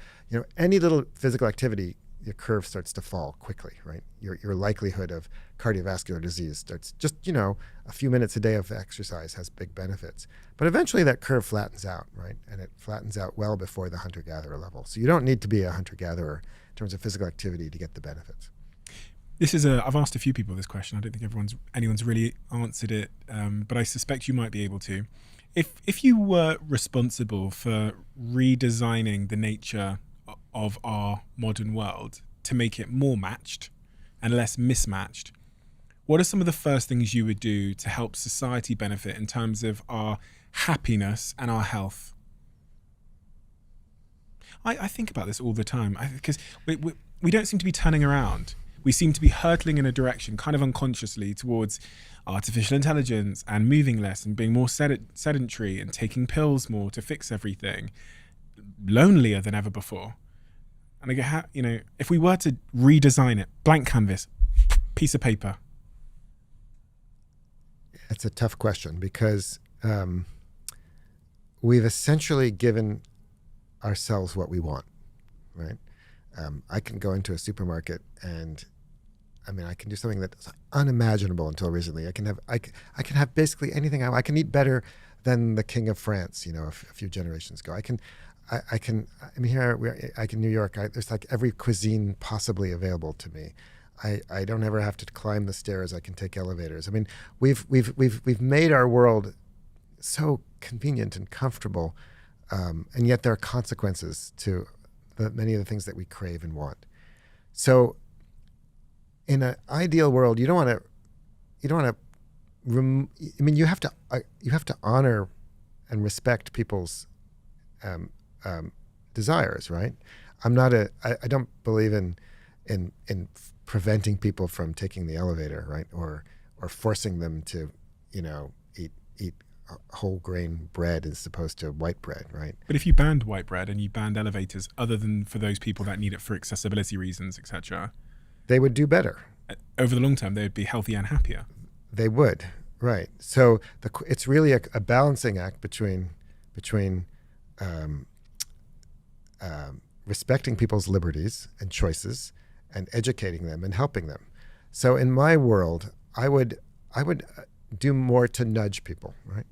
any little physical activity, your curve starts to fall quickly, right? Your likelihood of cardiovascular disease starts just, a few minutes a day of exercise has big benefits. But eventually that curve flattens out, right? And it flattens out well before the hunter-gatherer level. So you don't need to be a hunter-gatherer in terms of physical activity to get the benefits. I've asked a few people this question. I don't think anyone's really answered it, but I suspect you might be able to. If you were responsible for redesigning the nature of our modern world to make it more matched and less mismatched, what are some of the first things you would do to help society benefit in terms of our happiness and our health? I think about this all the time because we don't seem to be turning around. We seem to be hurtling in a direction kind of unconsciously towards artificial intelligence and moving less and being more sedentary and taking pills more to fix everything, lonelier than ever before. And I go, if we were to redesign it, blank canvas, piece of paper. It's a tough question because we've essentially given ourselves what we want, right? I can go into a supermarket and I can do something that's unimaginable until recently. I can have basically anything I can eat better than the King of France, a few generations ago. I can New York, there's like every cuisine possibly available to me. I don't ever have to climb the stairs. I can take elevators. I mean, we've made our world so convenient and comfortable, and yet there are consequences to many of the things that we crave and want. So, in an ideal world, you have to honor and respect people's desires, right? I don't believe in preventing people from taking the elevator, right? Or forcing them to, eat whole grain bread as opposed to white bread, right? But if you banned white bread and you banned elevators other than for those people that need it for accessibility reasons, etc., they would do better. Over the long term, they would be healthier and happier. They would. Right. So it's really a balancing act between um, respecting people's liberties and choices, and educating them and helping them. So in my world, I would do more to nudge people. Right.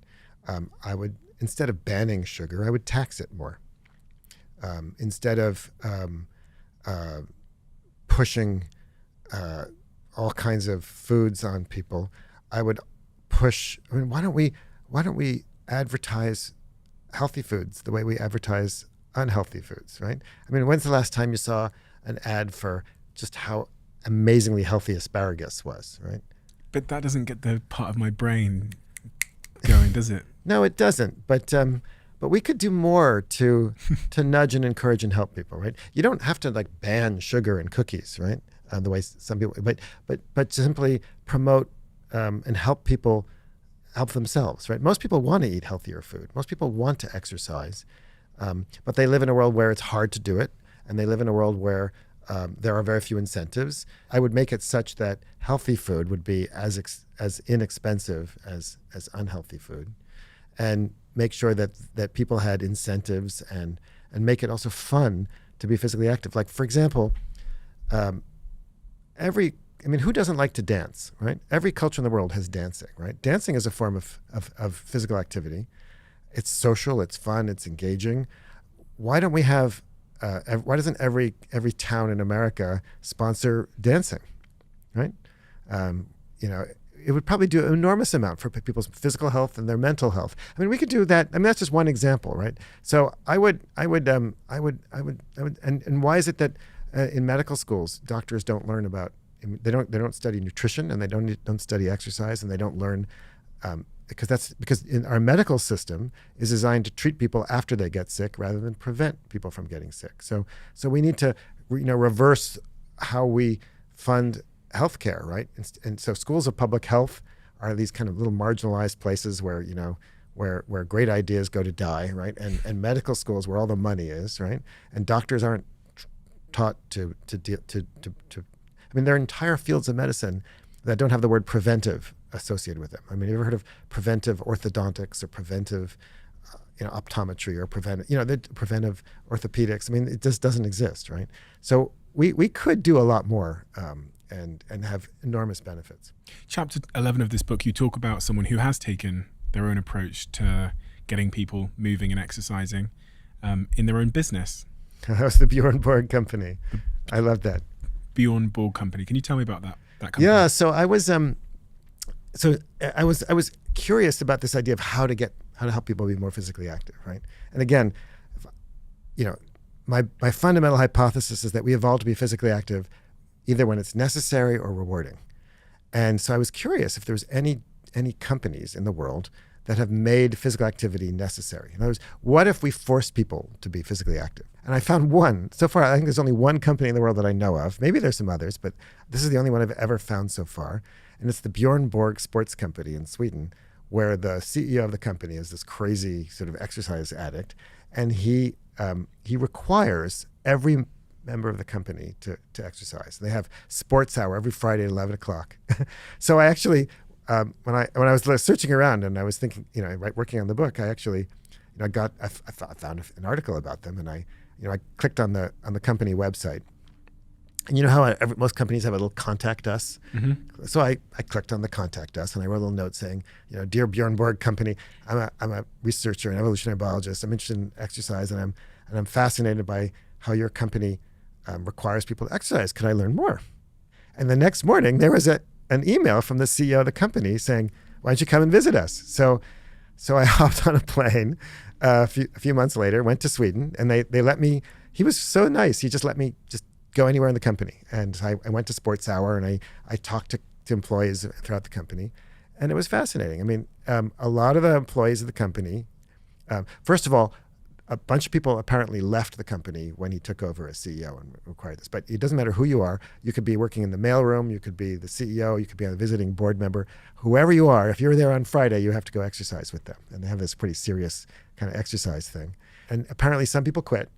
I would, instead of banning sugar, I would tax it more. Instead of pushing all kinds of foods on people, I would push. I mean, why don't we advertise healthy foods the way we advertise unhealthy foods, right? I mean, when's the last time you saw an ad for just how amazingly healthy asparagus was, right? But that doesn't get the part of my brain going, does it? No, it doesn't. But we could do more to nudge and encourage and help people, right? You don't have to like ban sugar in cookies, right? The way some people, but simply promote and help people help themselves, right? Most people want to eat healthier food. Most people want to exercise, but they live in a world where it's hard to do it, and they live in a world where there are very few incentives. I would make it such that healthy food would be as inexpensive as unhealthy food, and make sure that people had incentives, and make it also fun to be physically active. Like, for example, who doesn't like to dance, right? Every culture in the world has dancing, right? Dancing is a form of physical activity. It's social, it's fun, it's engaging. Why don't we have, why doesn't every town in America sponsor dancing, right? It would probably do an enormous amount for people's physical health and their mental health. I mean, we could do that. I mean, that's just one example, right? So I would, and why is it that in medical schools, doctors don't learn about, they don't study nutrition, and they don't study exercise, and they don't learn, because in our medical system is designed to treat people after they get sick rather than prevent people from getting sick. So we need to, reverse how we fund healthcare, right? And so schools of public health are these kind of little marginalized places where, where great ideas go to die, right? And medical schools where all the money is, right? And doctors aren't taught to I mean, there are entire fields of medicine that don't have the word preventive associated with them. I mean, have you ever heard of preventive orthodontics or preventive, optometry, or preventive orthopedics? I mean, it just doesn't exist, right? So we could do a lot more and have enormous benefits. Chapter 11 of this book, you talk about someone who has taken their own approach to getting people moving and exercising in their own business. That was the Bjorn Borg Company. I love that. Bjorn Borg Company. Can you tell me about that company? Yeah, so I was I was curious about this idea of how to help people be more physically active, right? And again, my fundamental hypothesis is that we evolved to be physically active either when it's necessary or rewarding. And so I was curious if there was any companies in the world that have made physical activity necessary. In other words, what if we forced people to be physically active? And I found one. So far, I think there's only one company in the world that I know of. Maybe there's some others, but this is the only one I've ever found so far. And it's the Bjorn Borg Sports Company in Sweden, where the CEO of the company is this crazy sort of exercise addict. And he requires every member of the company to exercise. They have sports hour every Friday at 11 o'clock. So I actually, when I was searching around and I was thinking, working on the book, I actually, I found an article about them, and I clicked on the company website. And you know how most companies have a little contact us? Mm-hmm. So I clicked on the contact us, and I wrote a little note saying, Dear Bjorn Borg Company, I'm a researcher and evolutionary biologist. I'm interested in exercise, and I'm fascinated by how your company requires people to exercise. Could I learn more? And the next morning, there was an email from the CEO of the company saying, why don't you come and visit us? So I hopped on a plane a few months later, went to Sweden, and they let me. He was so nice. He just let me just go anywhere in the company. And I went to Sports Hour, and I talked to employees throughout the company, and it was fascinating. I mean, a lot of the employees of the company, first of all, a bunch of people apparently left the company when he took over as CEO and required this. But it doesn't matter who you are. You could be working in the mailroom. You could be the CEO. You could be a visiting board member. Whoever you are, if you're there on Friday, you have to go exercise with them. And they have this pretty serious kind of exercise thing. And apparently some people quit.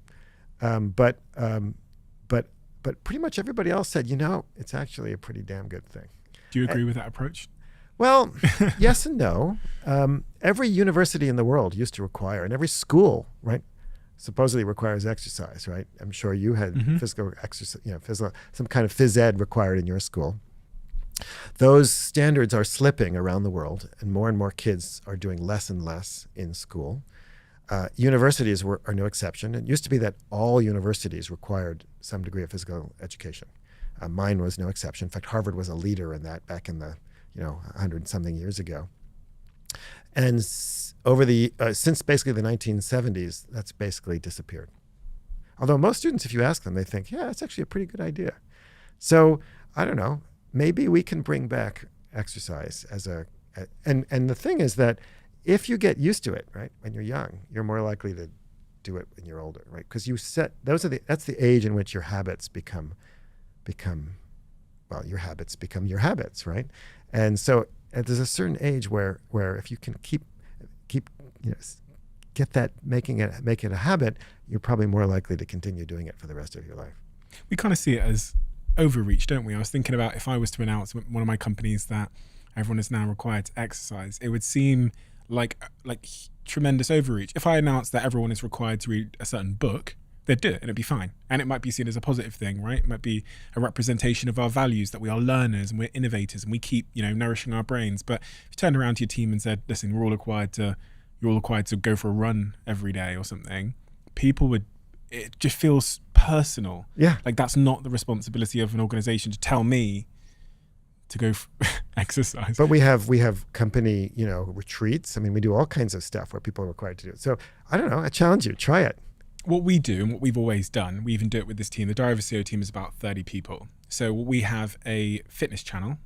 But pretty much everybody else said, it's actually a pretty damn good thing. Do you agree with that approach? Well, yes and no. Every university in the world used to require, and every school, right, supposedly requires exercise, right? I'm sure you had physical exercise, some kind of phys ed required in your school. Those standards are slipping around the world, and more kids are doing less and less in school. Universities are no exception. It used to be that all universities required some degree of physical education. Mine was no exception. In fact, Harvard was a leader in that back in the 100-something years ago. And since basically the 1970s, that's basically disappeared. Although most students, if you ask them, they think, yeah, it's actually a pretty good idea. So I don't know, maybe we can bring back exercise and the thing is that if you get used to it, right, when you're young, you're more likely to do it when you're older, right? Because that's the age in which your habits become your habits, right? And so there's a certain age where if you can keep get that, make it a habit, you're probably more likely to continue doing it for the rest of your life. We kind of see it as overreach, don't we? I was thinking about if I was to announce one of my companies that everyone is now required to exercise, it would seem like tremendous overreach. If I announced that everyone is required to read a certain book, they'd do it and it'd be fine. And it might be seen as a positive thing, right? It might be a representation of our values, that we are learners and we're innovators and we keep, nourishing our brains. But if you turned around to your team and said, listen, you're all required to go for a run every day or something, it just feels personal. Yeah. Like that's not the responsibility of an organization to tell me to go exercise. But we have company, retreats. I mean, we do all kinds of stuff where people are required to do it. So I don't know, I challenge you, try it. What we do and what we've always done, we even do it with this team, the Diary of a CEO team is about 30 people. So we have a fitness channel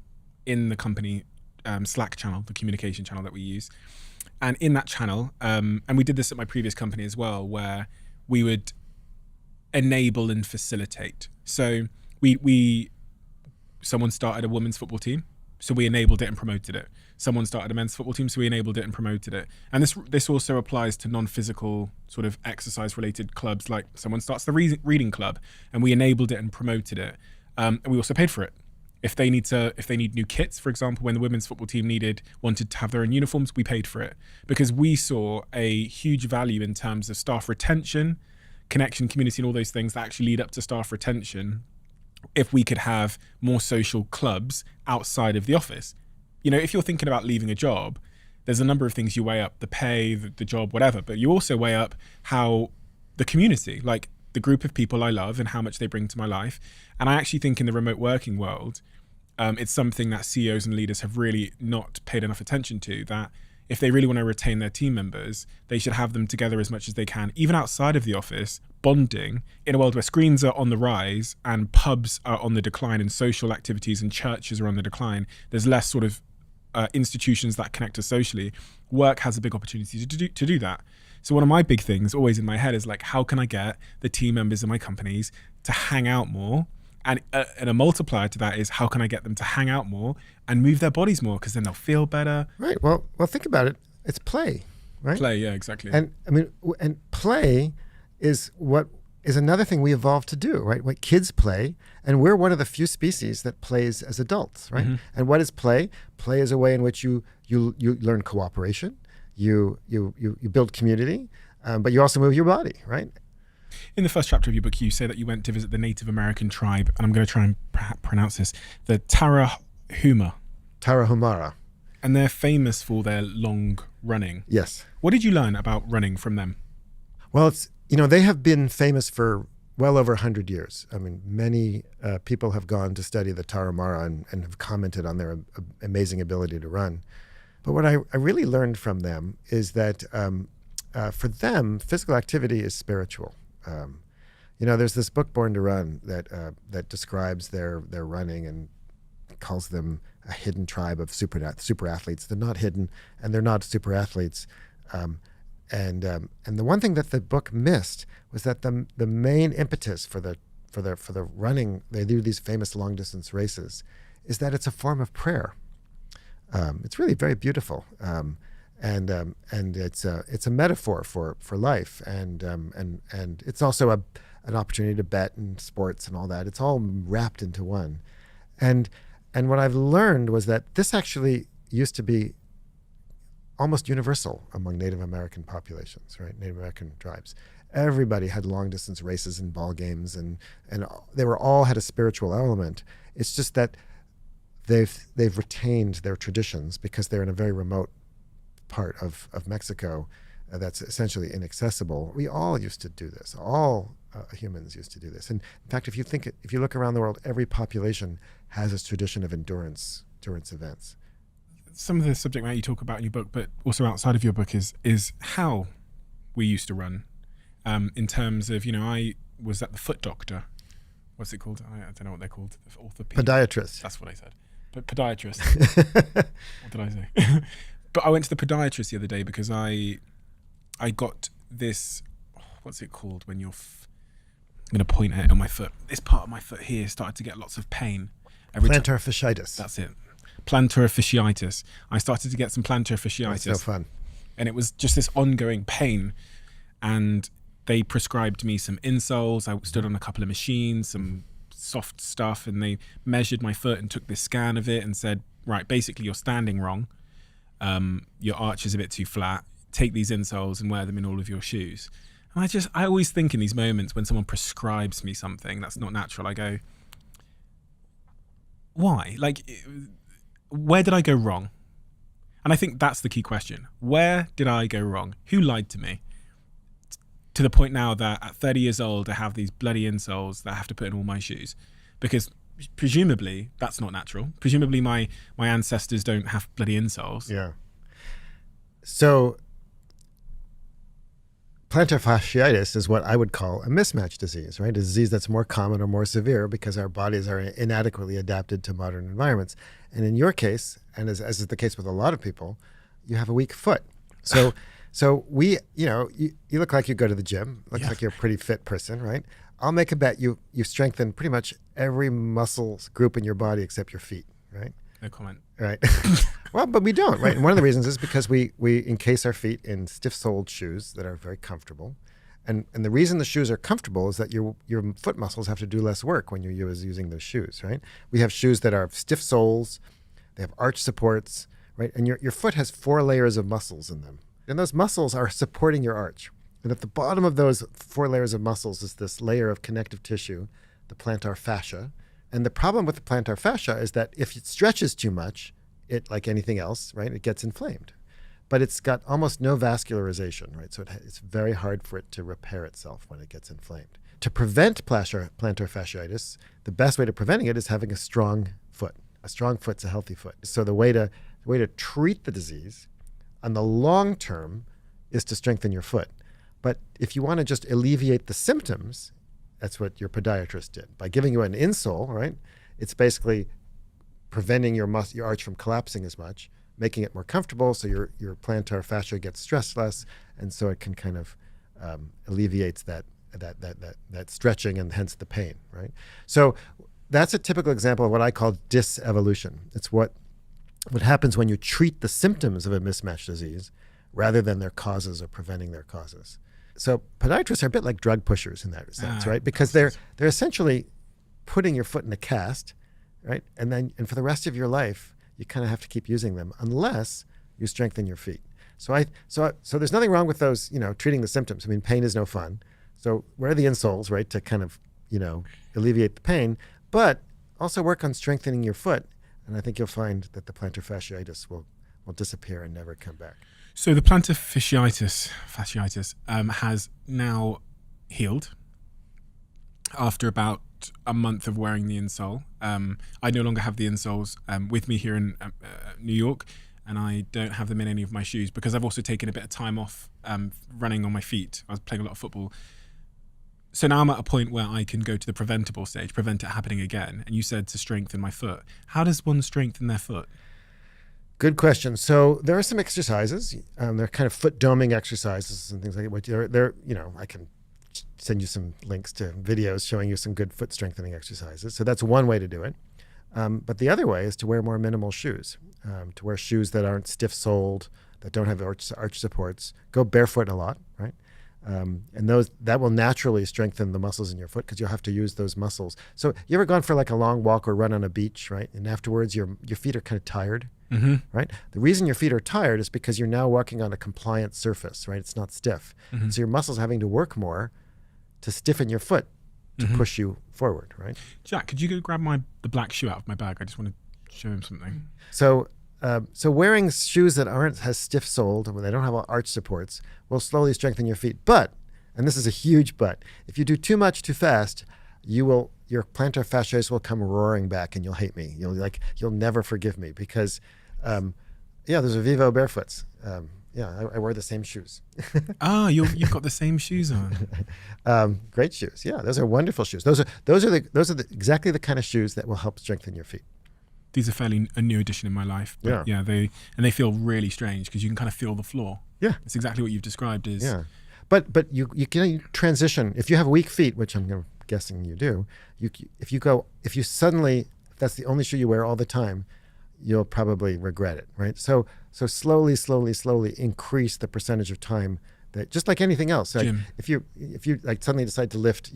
in the company Slack channel, the communication channel that we use. And in that channel, and we did this at my previous company as well, where we would enable and facilitate. So someone started a women's football team, so we enabled it and promoted it. Someone started a men's football team, so we enabled it and promoted it. And this also applies to non-physical sort of exercise-related clubs, like someone starts the reading club, and we enabled it and promoted it. And we also paid for it. If they need new kits, for example, when the women's football team wanted to have their own uniforms, we paid for it because we saw a huge value in terms of staff retention, connection, community, and all those things that actually lead up to staff retention. If we could have more social clubs outside of the office, if you're thinking about leaving a job, there's a number of things you weigh up: the pay, the job, whatever. But you also weigh up how the community, like the group of people I love and how much they bring to my life. And I actually think in the remote working world, it's something that CEOs and leaders have really not paid enough attention to, that if they really want to retain their team members, they should have them together as much as they can, even outside of the office, bonding in a world where screens are on the rise and pubs are on the decline and social activities and churches are on the decline. There's less sort of institutions that connect us socially. Work has a big opportunity to do that. So one of my big things always in my head is like, how can I get the team members of my companies to hang out more? And a multiplier to that is, how can I get them to hang out more and move their bodies more? Because then they'll feel better. Right. Well, think about it. It's play, right? Play, yeah, exactly. And I mean, and play is another thing we evolved to do, right? What kids play, and we're one of the few species that plays as adults, right? Mm-hmm. And what is play? Play is a way in which you learn cooperation, you build community, but you also move your body, right? In the first chapter of your book, you say that you went to visit the Native American tribe, and I'm going to try and pronounce this, the Tarahumara. And they're famous for their long running. Yes. What did you learn about running from them? Well, they have been famous for well over 100 years. I mean, many people have gone to study the Tarahumara and have commented on their amazing ability to run. But what I really learned from them is that for them, physical activity is spiritual. There's this book, Born to Run, that describes their running and calls them a hidden tribe of super athletes. They're not hidden, and they're not super athletes. And the one thing that the book missed was that the main impetus for the running, they do these famous long distance races, is that it's a form of prayer. It's really very beautiful. And it's a metaphor for life, and it's also an opportunity to bet and sports and all that. It's all wrapped into one, and what I've learned was that this actually used to be almost universal among Native American populations, right? Native American tribes. Everybody had long distance races and ball games, and they were all had a spiritual element. It's just that they've retained their traditions because they're in a very remote part of Mexico that's essentially inaccessible. We all used to do this. All humans used to do this. And in fact, if you look around the world, every population has a tradition of endurance events. Some of the subject matter you talk about in your book, but also outside of your book, is how we used to run. In terms of, I was at the foot doctor. What's it called? I don't know what they're called. Podiatrist. That's what I said. But podiatrist. What did I say? But I went to the podiatrist the other day because I got this, what's it called when you're, I'm going to point at it on my foot. This part of my foot here started to get lots of pain. Plantar fasciitis. That's it. Plantar fasciitis. I started to get some plantar fasciitis. That's no fun. And it was just this ongoing pain. And they prescribed me some insoles. I stood on a couple of machines, some soft stuff, and they measured my foot and took this scan of it and said, right, basically you're standing wrong. Your arch is a bit too flat. Take these insoles and wear them in all of your shoes. And I always think in these moments when someone prescribes me something that's not natural, I go, why? Like, where did I go wrong? And I think that's the key question. Where did I go wrong? Who lied to me? To the point now that at 30 years old, I have these bloody insoles that I have to put in all my shoes. Because presumably that's not natural. Presumably my ancestors don't have bloody insoles. Yeah. So plantar fasciitis is what I would call a mismatch disease, right? A disease that's more common or more severe because our bodies are inadequately adapted to modern environments. And in your case, and as is the case with a lot of people, you have a weak foot. So we, you look like you go to the gym. Looks like you're a pretty fit person, right? I'll make a bet you strengthen pretty much every muscle group in your body except your feet, right? No comment. Right. Well, but we don't, right? And one of the reasons is because we encase our feet in stiff-soled shoes that are very comfortable. And the reason the shoes are comfortable is that your foot muscles have to do less work when you're using those shoes, right? We have shoes that are stiff soles, they have arch supports, right? And your foot has 4 layers of muscles in them. And those muscles are supporting your arch. And at the bottom of those 4 layers of muscles is this layer of connective tissue, the plantar fascia. And the problem with the plantar fascia is that if it stretches too much, it, like anything else, right, it gets inflamed. But it's got almost no vascularization, right? So it's very hard for it to repair itself when it gets inflamed. To prevent plantar fasciitis, the best way to preventing it is having a strong foot. A strong foot's a healthy foot. So the way to treat the disease on the long term is to strengthen your foot. But if you want to just alleviate the symptoms, that's what your podiatrist did. By giving you an insole, right, it's basically preventing your arch from collapsing as much, making it more comfortable so your plantar fascia gets stressed less, and so it can kind of alleviates that stretching and hence the pain, right? So that's a typical example of what I call dysevolution. It's what happens when you treat the symptoms of a mismatched disease rather than their causes or preventing their causes. So podiatrists are a bit like drug pushers in that sense, right? Because they're essentially putting your foot in a cast, right? And for the rest of your life, you kind of have to keep using them unless you strengthen your feet. So there's nothing wrong with those, treating the symptoms. I mean, pain is no fun. So wear the insoles, right, to kind of, alleviate the pain, but also work on strengthening your foot. And I think you'll find that the plantar fasciitis will disappear and never come back. So the plantar fasciitis has now healed after about a month of wearing the insole. I no longer have the insoles with me here in New York, and I don't have them in any of my shoes because I've also taken a bit of time off running on my feet. I was playing a lot of football. So now I'm at a point where I can go to the preventable stage, prevent it happening again. And you said to strengthen my foot. How does one strengthen their foot? Good question. So there are some exercises. They're kind of foot doming exercises and things like that. They're I can send you some links to videos showing you some good foot strengthening exercises. So that's one way to do it. But the other way is to wear more minimal shoes, to wear shoes that aren't stiff-soled, that don't have arch supports. Go barefoot a lot, right? And that will naturally strengthen the muscles in your foot because you'll have to use those muscles. So you ever gone for like a long walk or run on a beach, right? And afterwards your feet are kind of tired. right? The reason your feet are tired is because you're now walking on a compliant surface, right? It's not stiff. So your muscles are having to work more to stiffen your foot to push you forward, right? Jack, could you go grab the black shoe out of my bag? I just want to show him something. So wearing shoes that aren't as stiff-soled, where they don't have arch supports, will slowly strengthen your feet. But, and this is a huge but, if you do too much too fast, your plantar fasciitis will come roaring back, and you'll hate me. You'll never forgive me because, those are Vivo barefoots. I wear the same shoes. You've got the same shoes on. Great shoes. Yeah, those are wonderful shoes. Those are exactly the kind of shoes that will help strengthen your feet. These are fairly a new addition in my life. But they feel really strange because you can kind of feel the floor. Yeah, it's exactly what you've described. But you can transition if you have weak feet, which I'm guessing you do. If that's the only shoe you wear all the time, you'll probably regret it, right? So slowly increase the percentage of time that, just like anything else. Like if you like suddenly decide to lift,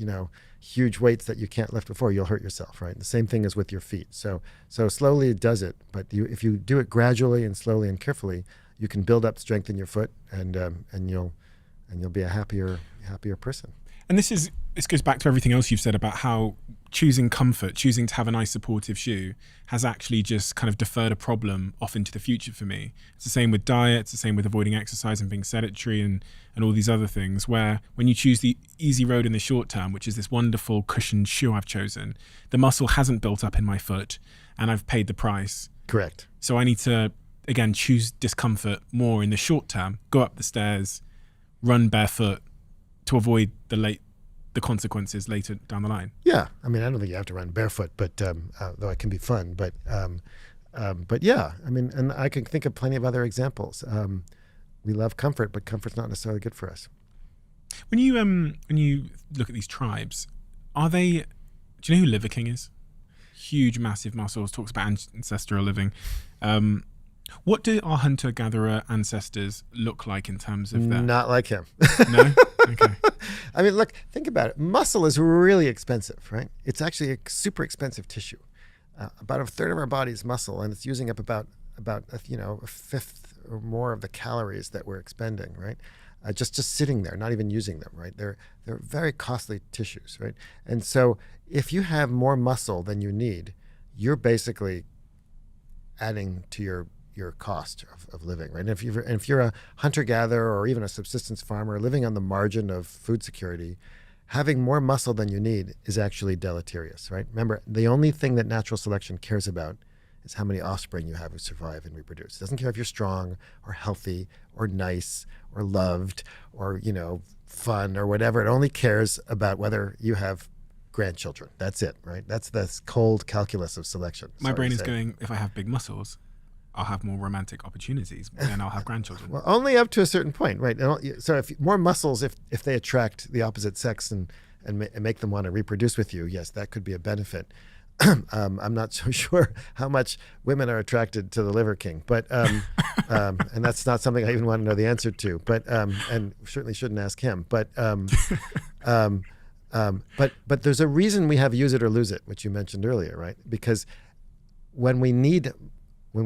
huge weights that you can't lift before, you'll hurt yourself, right? The same thing is with your feet. So slowly it does it, but if you do it gradually and slowly and carefully, you can build up strength in your foot, and you'll be a happier person. And this goes back to everything else you've said about how choosing comfort, choosing to have a nice supportive shoe has actually just kind of deferred a problem off into the future for me. It's the same with diet, it's the same with avoiding exercise and being sedentary and all these other things, where when you choose the easy road in the short term, which is this wonderful cushioned shoe I've chosen, the muscle hasn't built up in my foot and I've paid the price. Correct. So I need to, again, choose discomfort more in the short term, go up the stairs, run barefoot to avoid the consequences later down the line. Yeah, I mean, I don't think you have to run barefoot, but though it can be fun. But yeah, I mean, and I can think of plenty of other examples. We love comfort, but comfort's not necessarily good for us. When you look at these tribes, do you know who Liver King is? Huge, massive muscles. Talks about ancestral living. What do our hunter-gatherer ancestors look like in terms of that? Not like him. No? Okay. I mean, look, think about it. Muscle is really expensive, right? It's actually a super expensive tissue. About a third of our body is muscle, and it's using up about a fifth or more of the calories that we're expending, right? Just sitting there, not even using them, right? They're very costly tissues, right? And so if you have more muscle than you need, you're basically adding to your cost of living, right? And if you're a hunter-gatherer or even a subsistence farmer living on the margin of food security, having more muscle than you need is actually deleterious, right? Remember, the only thing that natural selection cares about is how many offspring you have who survive and reproduce. It doesn't care if you're strong or healthy or nice or loved or, fun or whatever. It only cares about whether you have grandchildren. That's it, right? That's the cold calculus of selection. My brain is going, if I have big muscles, I'll have more romantic opportunities and I'll have grandchildren. Well, only up to a certain point, right? So if more muscles, if they attract the opposite sex and make them want to reproduce with you, yes, that could be a benefit. I'm not so sure how much women are attracted to the Liver King, but and that's not something I even want to know the answer to. But and certainly shouldn't ask him. But there's a reason we have use it or lose it, which you mentioned earlier, right? Because when we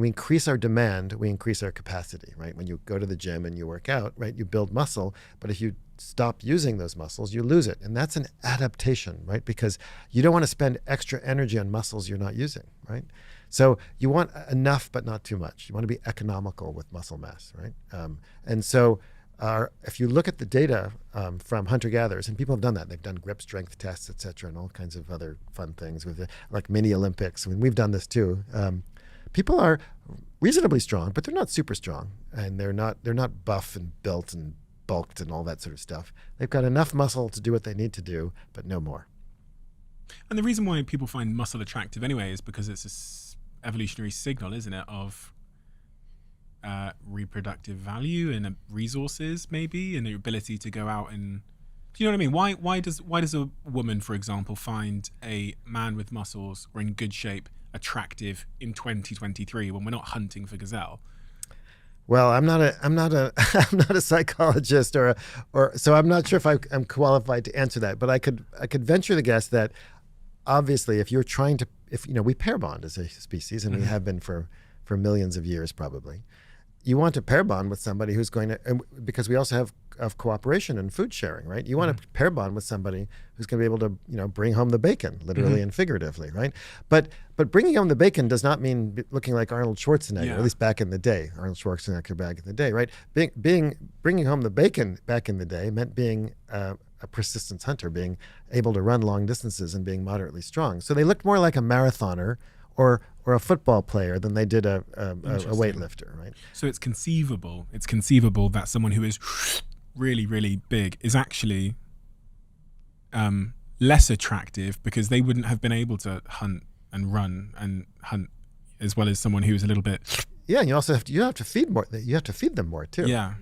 increase our demand, we increase our capacity, right? When you go to the gym and you work out, right, you build muscle. But if you stop using those muscles, you lose it. And that's an adaptation, right? Because you don't want to spend extra energy on muscles you're not using, right? So you want enough, but not too much. You want to be economical with muscle mass, right? And so if you look at the data from hunter-gatherers, and people have done that, they've done grip strength tests, et cetera, and all kinds of other fun things with like mini Olympics. I mean, we've done this too. People are reasonably strong, but they're not super strong, and they're not buff and built and bulked and all that sort of stuff. They've got enough muscle to do what they need to do, but no more. And the reason why people find muscle attractive anyway is because it's this evolutionary signal, isn't it, of reproductive value and resources, maybe, and the ability to go out and. Do you know what I mean? Why does a woman, for example, find a man with muscles or in good shape attractive in 2023 when we're not hunting for gazelle? Well, I'm not a psychologist or so I'm not sure if I'm qualified to answer that. But I could venture the guess that obviously if you're trying to we pair bond as a species, and we have been for for millions of years probably. You want to pair bond with somebody who's going to, and because we also have cooperation and food sharing, right? You want to pair bond with somebody who's going to be able to, bring home the bacon, literally and figuratively, right? But bringing home the bacon does not mean looking like Arnold Schwarzenegger, at least back in the day. Arnold Schwarzenegger back in the day, right? Bringing home the bacon back in the day meant being a persistence hunter, being able to run long distances and being moderately strong. So they looked more like a marathoner or a football player than they did a weightlifter, right? So it's conceivable that someone who is really, really big is actually less attractive because they wouldn't have been able to hunt and run and hunt as well as someone who is a little bit. Yeah, and you also have to feed more. You have to feed them more too. Yeah,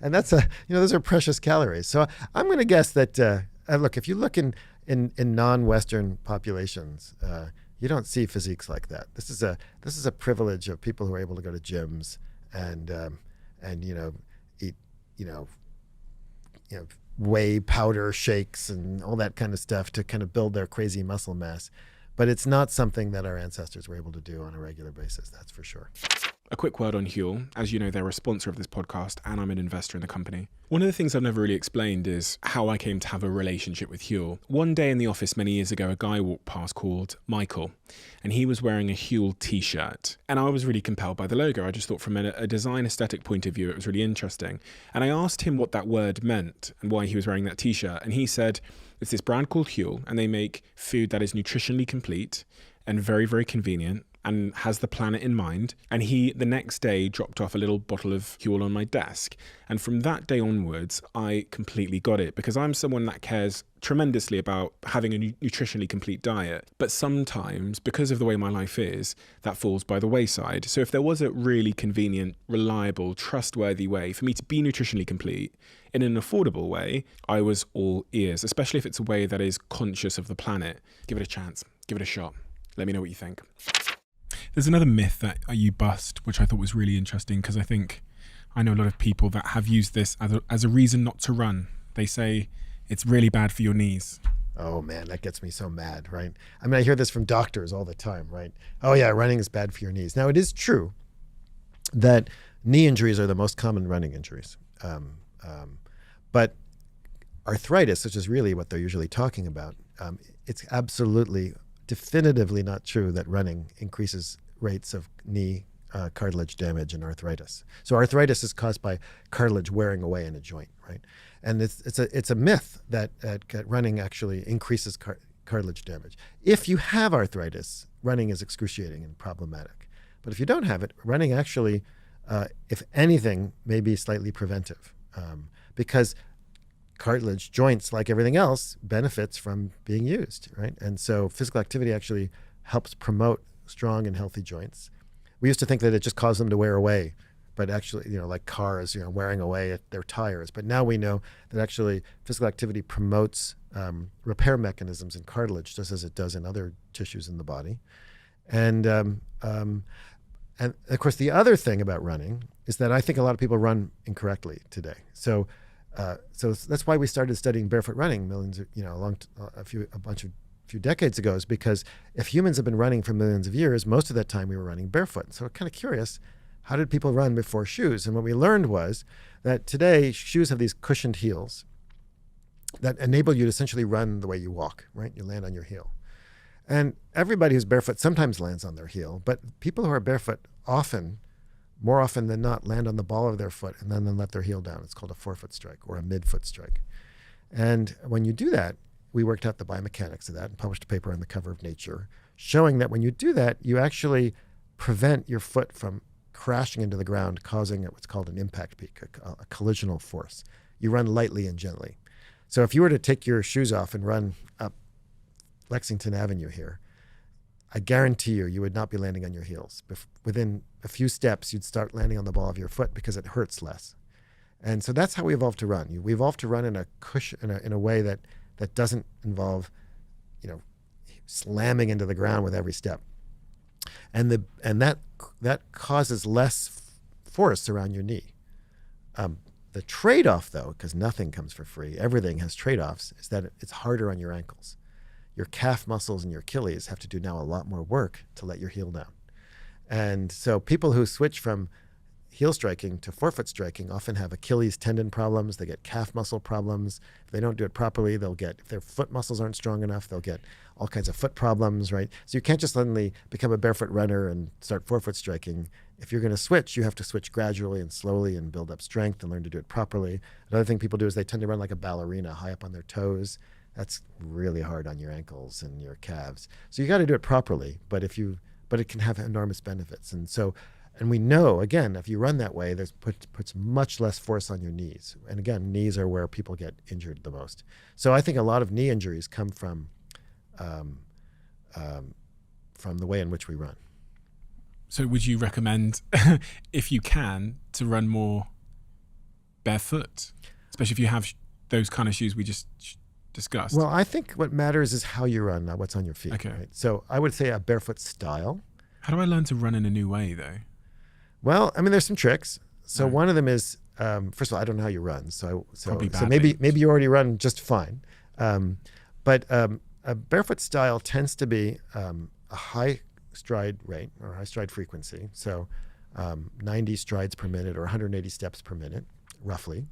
and that's those are precious calories. So I'm going to guess that look, if you look in non-Western populations. You don't see physiques like that. This is a privilege of people who are able to go to gyms and eat whey powder shakes and all that kind of stuff to kind of build their crazy muscle mass. But it's not something that our ancestors were able to do on a regular basis, that's for sure. A quick word on Huel. As you know, they're a sponsor of this podcast and I'm an investor in the company. One of the things I've never really explained is how I came to have a relationship with Huel. One day in the office many years ago, a guy walked past called Michael, and he was wearing a Huel t-shirt. And I was really compelled by the logo. I just thought from a design aesthetic point of view, it was really interesting. And I asked him what that word meant and why he was wearing that t-shirt. And he said, it's this brand called Huel, and they make food that is nutritionally complete and very, very convenient and has the planet in mind. And he, the next day, dropped off a little bottle of Huel on my desk. And from that day onwards, I completely got it because I'm someone that cares tremendously about having a nutritionally complete diet. But sometimes, because of the way my life is, that falls by the wayside. So if there was a really convenient, reliable, trustworthy way for me to be nutritionally complete in an affordable way, I was all ears, especially if it's a way that is conscious of the planet. Give it a chance. Give it a shot. Let me know what you think. There's another myth that you bust, which I thought was really interesting because I know a lot of people that have used this as a reason not to run. They say it's really bad for your knees. Oh man, that gets me so mad, right? I mean, I hear this from doctors all the time, right? Oh yeah, running is bad for your knees. Now it is true that knee injuries are the most common running injuries. But arthritis, which is really what they're usually talking about, it's absolutely definitively not true that running increases rates of knee cartilage damage and arthritis. So arthritis is caused by cartilage wearing away in a joint, right? And it's a myth that running actually increases cartilage damage. If you have arthritis, running is excruciating and problematic. But if you don't have it, running actually, if anything, may be slightly preventive because cartilage, joints, like everything else, benefits from being used, right? And so physical activity actually helps promote strong and healthy joints. We used to think that it just caused them to wear away, but actually, like cars, wearing away at their tires. But now we know that actually physical activity promotes repair mechanisms in cartilage, just as it does in other tissues in the body. And of course, the other thing about running is that I think a lot of people run incorrectly today. So that's why we started studying barefoot running a few decades ago, is because if humans have been running for millions of years, most of that time we were running barefoot. So we're kind of curious, how did people run before shoes? And what we learned was that today shoes have these cushioned heels that enable you to essentially run the way you walk, right? You land on your heel. And everybody who's barefoot sometimes lands on their heel, but people who are barefoot more often than not, land on the ball of their foot and then let their heel down. It's called a forefoot strike or a midfoot strike. And when you do that, we worked out the biomechanics of that and published a paper on the cover of Nature showing that when you do that, you actually prevent your foot from crashing into the ground, causing what's called an impact peak, a collisional force. You run lightly and gently. So if you were to take your shoes off and run up Lexington Avenue here, I guarantee you would not be landing on your heels. Within a few steps, you'd start landing on the ball of your foot because it hurts less. And so that's how we evolved to run. We evolved to run in a cushion, in a way that doesn't involve, slamming into the ground with every step. And that causes less force around your knee. The trade-off, though, because nothing comes for free, everything has trade-offs, is that it's harder on your ankles. Your calf muscles and your Achilles have to do now a lot more work to let your heel down. And so people who switch from heel striking to forefoot striking often have Achilles tendon problems. They get calf muscle problems. If they don't do it properly, they'll get, if their foot muscles aren't strong enough, they'll get all kinds of foot problems, right? So you can't just suddenly become a barefoot runner and start forefoot striking. If you're going to switch, you have to switch gradually and slowly and build up strength and learn to do it properly. Another thing people do is they tend to run like a ballerina, high up on their toes. That's really hard on your ankles and your calves. So you got to do it properly, but it can have enormous benefits. And we know, again, if you run that way, there's puts much less force on your knees. And again, knees are where people get injured the most. So I think a lot of knee injuries come from the way in which we run. So would you recommend, if you can, to run more barefoot, especially if you have those kind of shoes we just discussed? Well, I think what matters is how you run, not what's on your feet. Okay. Right? So I would say a barefoot style. How do I learn to run in a new way, though? Well, I mean, there's some tricks. So Right. one of them is, first of all, I don't know how you run. So Probably maybe you already run just fine. But a barefoot style tends to be a high stride rate or high stride frequency. So 90 strides per minute or 180 steps per minute, roughly.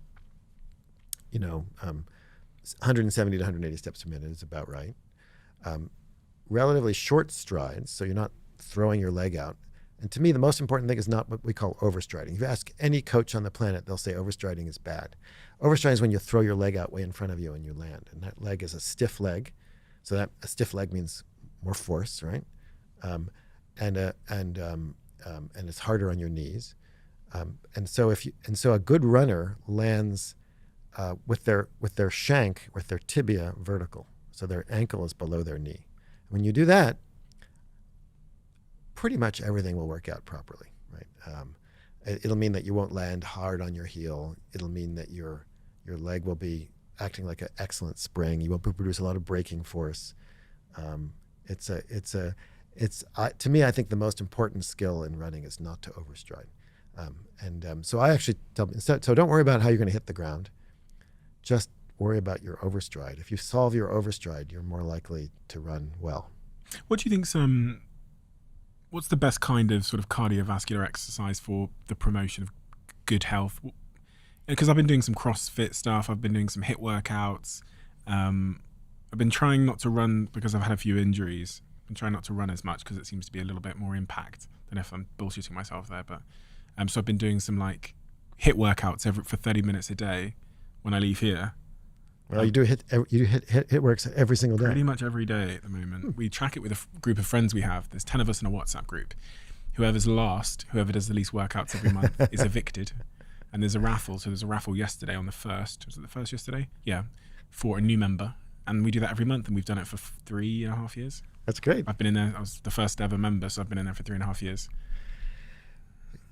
170 to 180 steps per minute is about right. Relatively short strides, so you're not throwing your leg out. And to me, the most important thing is not what we call overstriding. If you ask any coach on the planet, they'll say overstriding is bad. Overstriding is when you throw your leg out way in front of you and you land. And that leg is a stiff leg. So that a stiff leg means more force, right? And it's harder on your knees. And so a good runner lands with their shank, with their tibia vertical. So their ankle is below their knee. When you do that, pretty much everything will work out properly, right? It'll mean that you won't land hard on your heel. It'll mean that your leg will be acting like an excellent spring. You won't produce a lot of braking force. To me, I think the most important skill in running is not to overstride. So I actually tell them, so don't worry about how you're going to hit the ground. Just worry about your overstride. If you solve your overstride, you're more likely to run well. What do you think's what's the best kind of sort of cardiovascular exercise for the promotion of good health? Because I've been doing some CrossFit stuff. I've been doing some HIIT workouts. I've been trying not to run because I've had a few injuries. I've been trying not to run as much because it seems to be a little bit more impact than if I'm bullshitting myself there. But so I've been doing some like HIIT workouts for 30 minutes a day when I leave here. Well, you do hit works every single day. Pretty much every day at the moment. We track it with a group of friends we have. There's 10 of us in a WhatsApp group. Whoever does the least workouts every month is evicted. And there's a raffle. So there's a raffle yesterday on the 1st. Was it the 1st yesterday? Yeah. For a new member. And we do that every month. And we've done it for 3.5 years. That's great. I've been in there. I was the first ever member. So I've been in there for 3.5 years.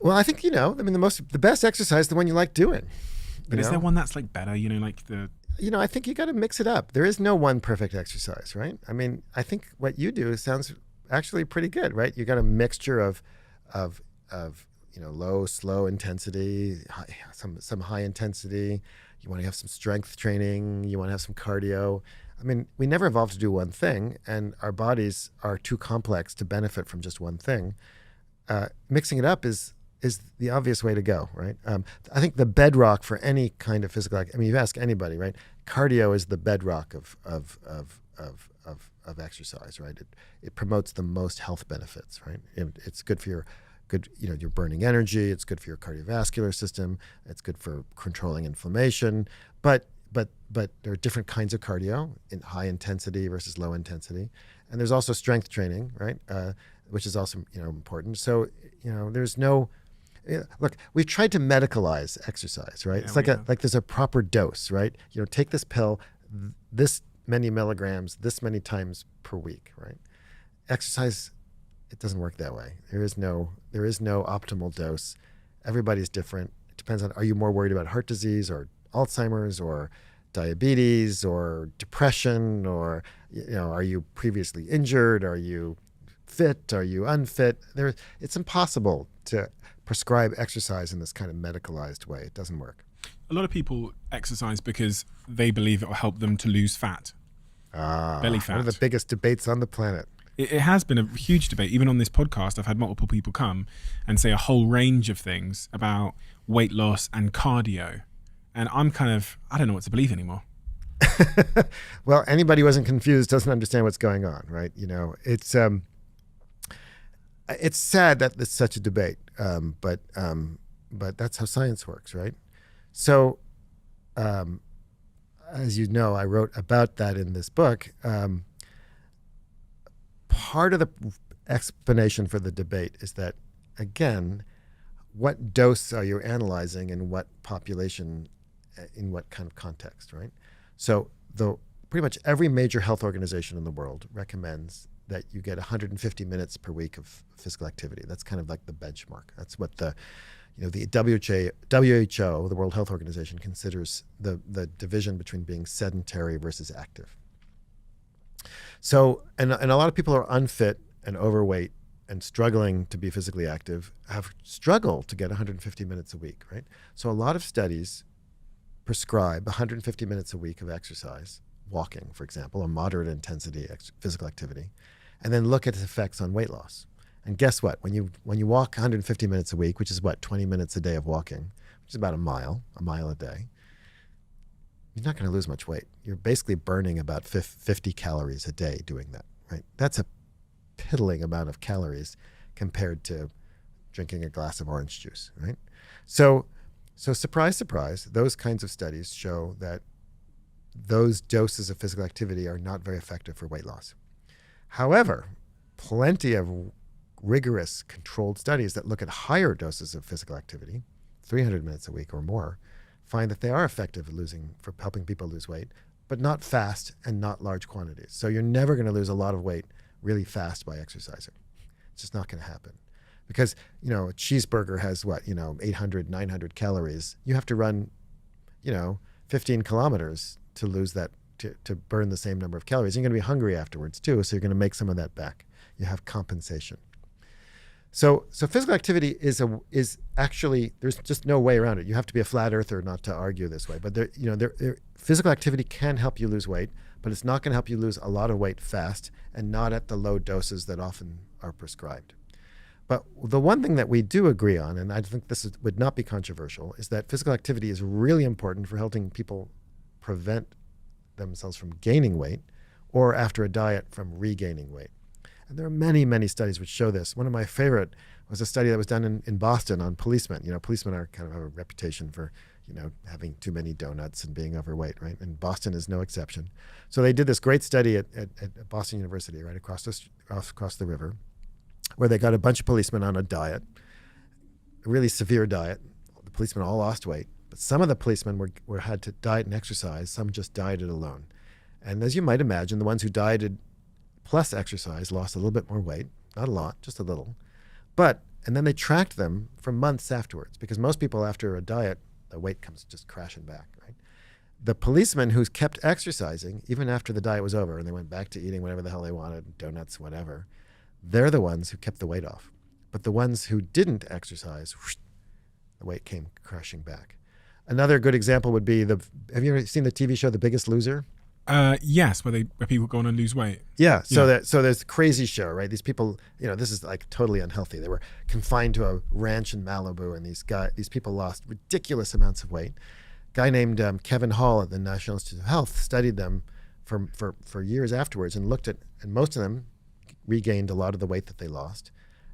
Well, I think, the best exercise is the one you like doing. But is there one that's like better? I think you got to mix it up. There is no one perfect exercise, right? I mean, I think what you do sounds actually pretty good, right? You got a mixture of low, slow intensity, some high intensity. You want to have some strength training. You want to have some cardio. I mean, we never evolved to do one thing, and our bodies are too complex to benefit from just one thing. Mixing it up is the obvious way to go, right? I think the bedrock for any kind of physical, you ask anybody, right? Cardio is the bedrock of exercise, right? It promotes the most health benefits, right? It's good for you're burning energy. It's good for your cardiovascular system. It's good for controlling inflammation. But there are different kinds of cardio, in high intensity versus low intensity, and there's also strength training, right? Which is also important. So there's no. Look, we've tried to medicalize exercise, right? Yeah, it's like there's a proper dose, right? Take this pill, this many milligrams, this many times per week, right? Exercise, it doesn't work that way. There is no optimal dose. Everybody's different. It depends on, are you more worried about heart disease or Alzheimer's or diabetes or depression, or are you previously injured? Are you fit? Are you unfit? It's impossible to prescribe exercise in this kind of medicalized way. It doesn't work. A lot of people exercise because they believe it will help them to lose fat. Belly fat. One of the biggest debates on the planet. It has been a huge debate. Even on this podcast, I've had multiple people come and say a whole range of things about weight loss and cardio. And I'm I don't know what to believe anymore. Well, anybody who wasn't confused doesn't understand what's going on, right? It's sad that it's such a debate, but that's how science works, right? So, as you know, I wrote about that in this book. Part of the explanation for the debate is that, again, what dose are you analyzing in what population, in what kind of context, right? So pretty much every major health organization in the world recommends that you get 150 minutes per week of physical activity. That's kind of like the benchmark. That's what the WHO, the World Health Organization, considers the division between being sedentary versus active. So, and a lot of people are unfit and overweight and struggling to be physically active have struggled to get 150 minutes a week, right? So a lot of studies prescribe 150 minutes a week of exercise, walking, for example, a moderate intensity physical activity, and then look at its effects on weight loss. And guess what? When you walk 150 minutes a week, which is 20 minutes a day of walking, which is about a mile a day, you're not going to lose much weight. You're basically burning about 50 calories a day doing that, right? That's a piddling amount of calories compared to drinking a glass of orange juice, right? So surprise, surprise, those kinds of studies show that those doses of physical activity are not very effective for weight loss. However, plenty of rigorous controlled studies that look at higher doses of physical activity, 300 minutes a week or more, find that they are effective for helping people lose weight, but not fast and not large quantities. So you're never going to lose a lot of weight really fast by exercising. It's just not going to happen. Because, a cheeseburger has 800, 900 calories. You have to run, 15 kilometers to lose that, to burn the same number of calories. You're going to be hungry afterwards too, so you're going to make some of that back. You have compensation. So physical activity is actually, there's just no way around it. You have to be a flat earther not to argue this way. But physical activity can help you lose weight, but it's not going to help you lose a lot of weight fast and not at the low doses that often are prescribed. But the one thing that we do agree on, and I think would not be controversial, is that physical activity is really important for helping people prevent themselves from gaining weight or after a diet from regaining weight. And there are many, many studies which show this. One of my favorite was a study that was done in Boston on policemen. Policemen are kind of have a reputation for, having too many donuts and being overweight, right? And Boston is no exception. So they did this great study at Boston University, right across the river, where they got a bunch of policemen on a diet, a really severe diet. The policemen all lost weight, but some of the policemen had to diet and exercise. Some just dieted alone. And as you might imagine, the ones who dieted plus exercise lost a little bit more weight, not a lot, just a little. And then they tracked them for months afterwards, because most people after a diet, the weight comes just crashing back, right? The policemen who kept exercising, even after the diet was over and they went back to eating whatever the hell they wanted, donuts, whatever, they're the ones who kept the weight off. But the ones who didn't exercise, the weight came crashing back. Another good example would be have you ever seen the TV show The Biggest Loser? Yes, where people go on and lose weight. Yeah, so there's a crazy show, right? These people, this is like totally unhealthy. They were confined to a ranch in Malibu, and these people lost ridiculous amounts of weight. A guy named Kevin Hall at the National Institute of Health studied them for years afterwards and looked at, and most of them regained a lot of the weight that they lost.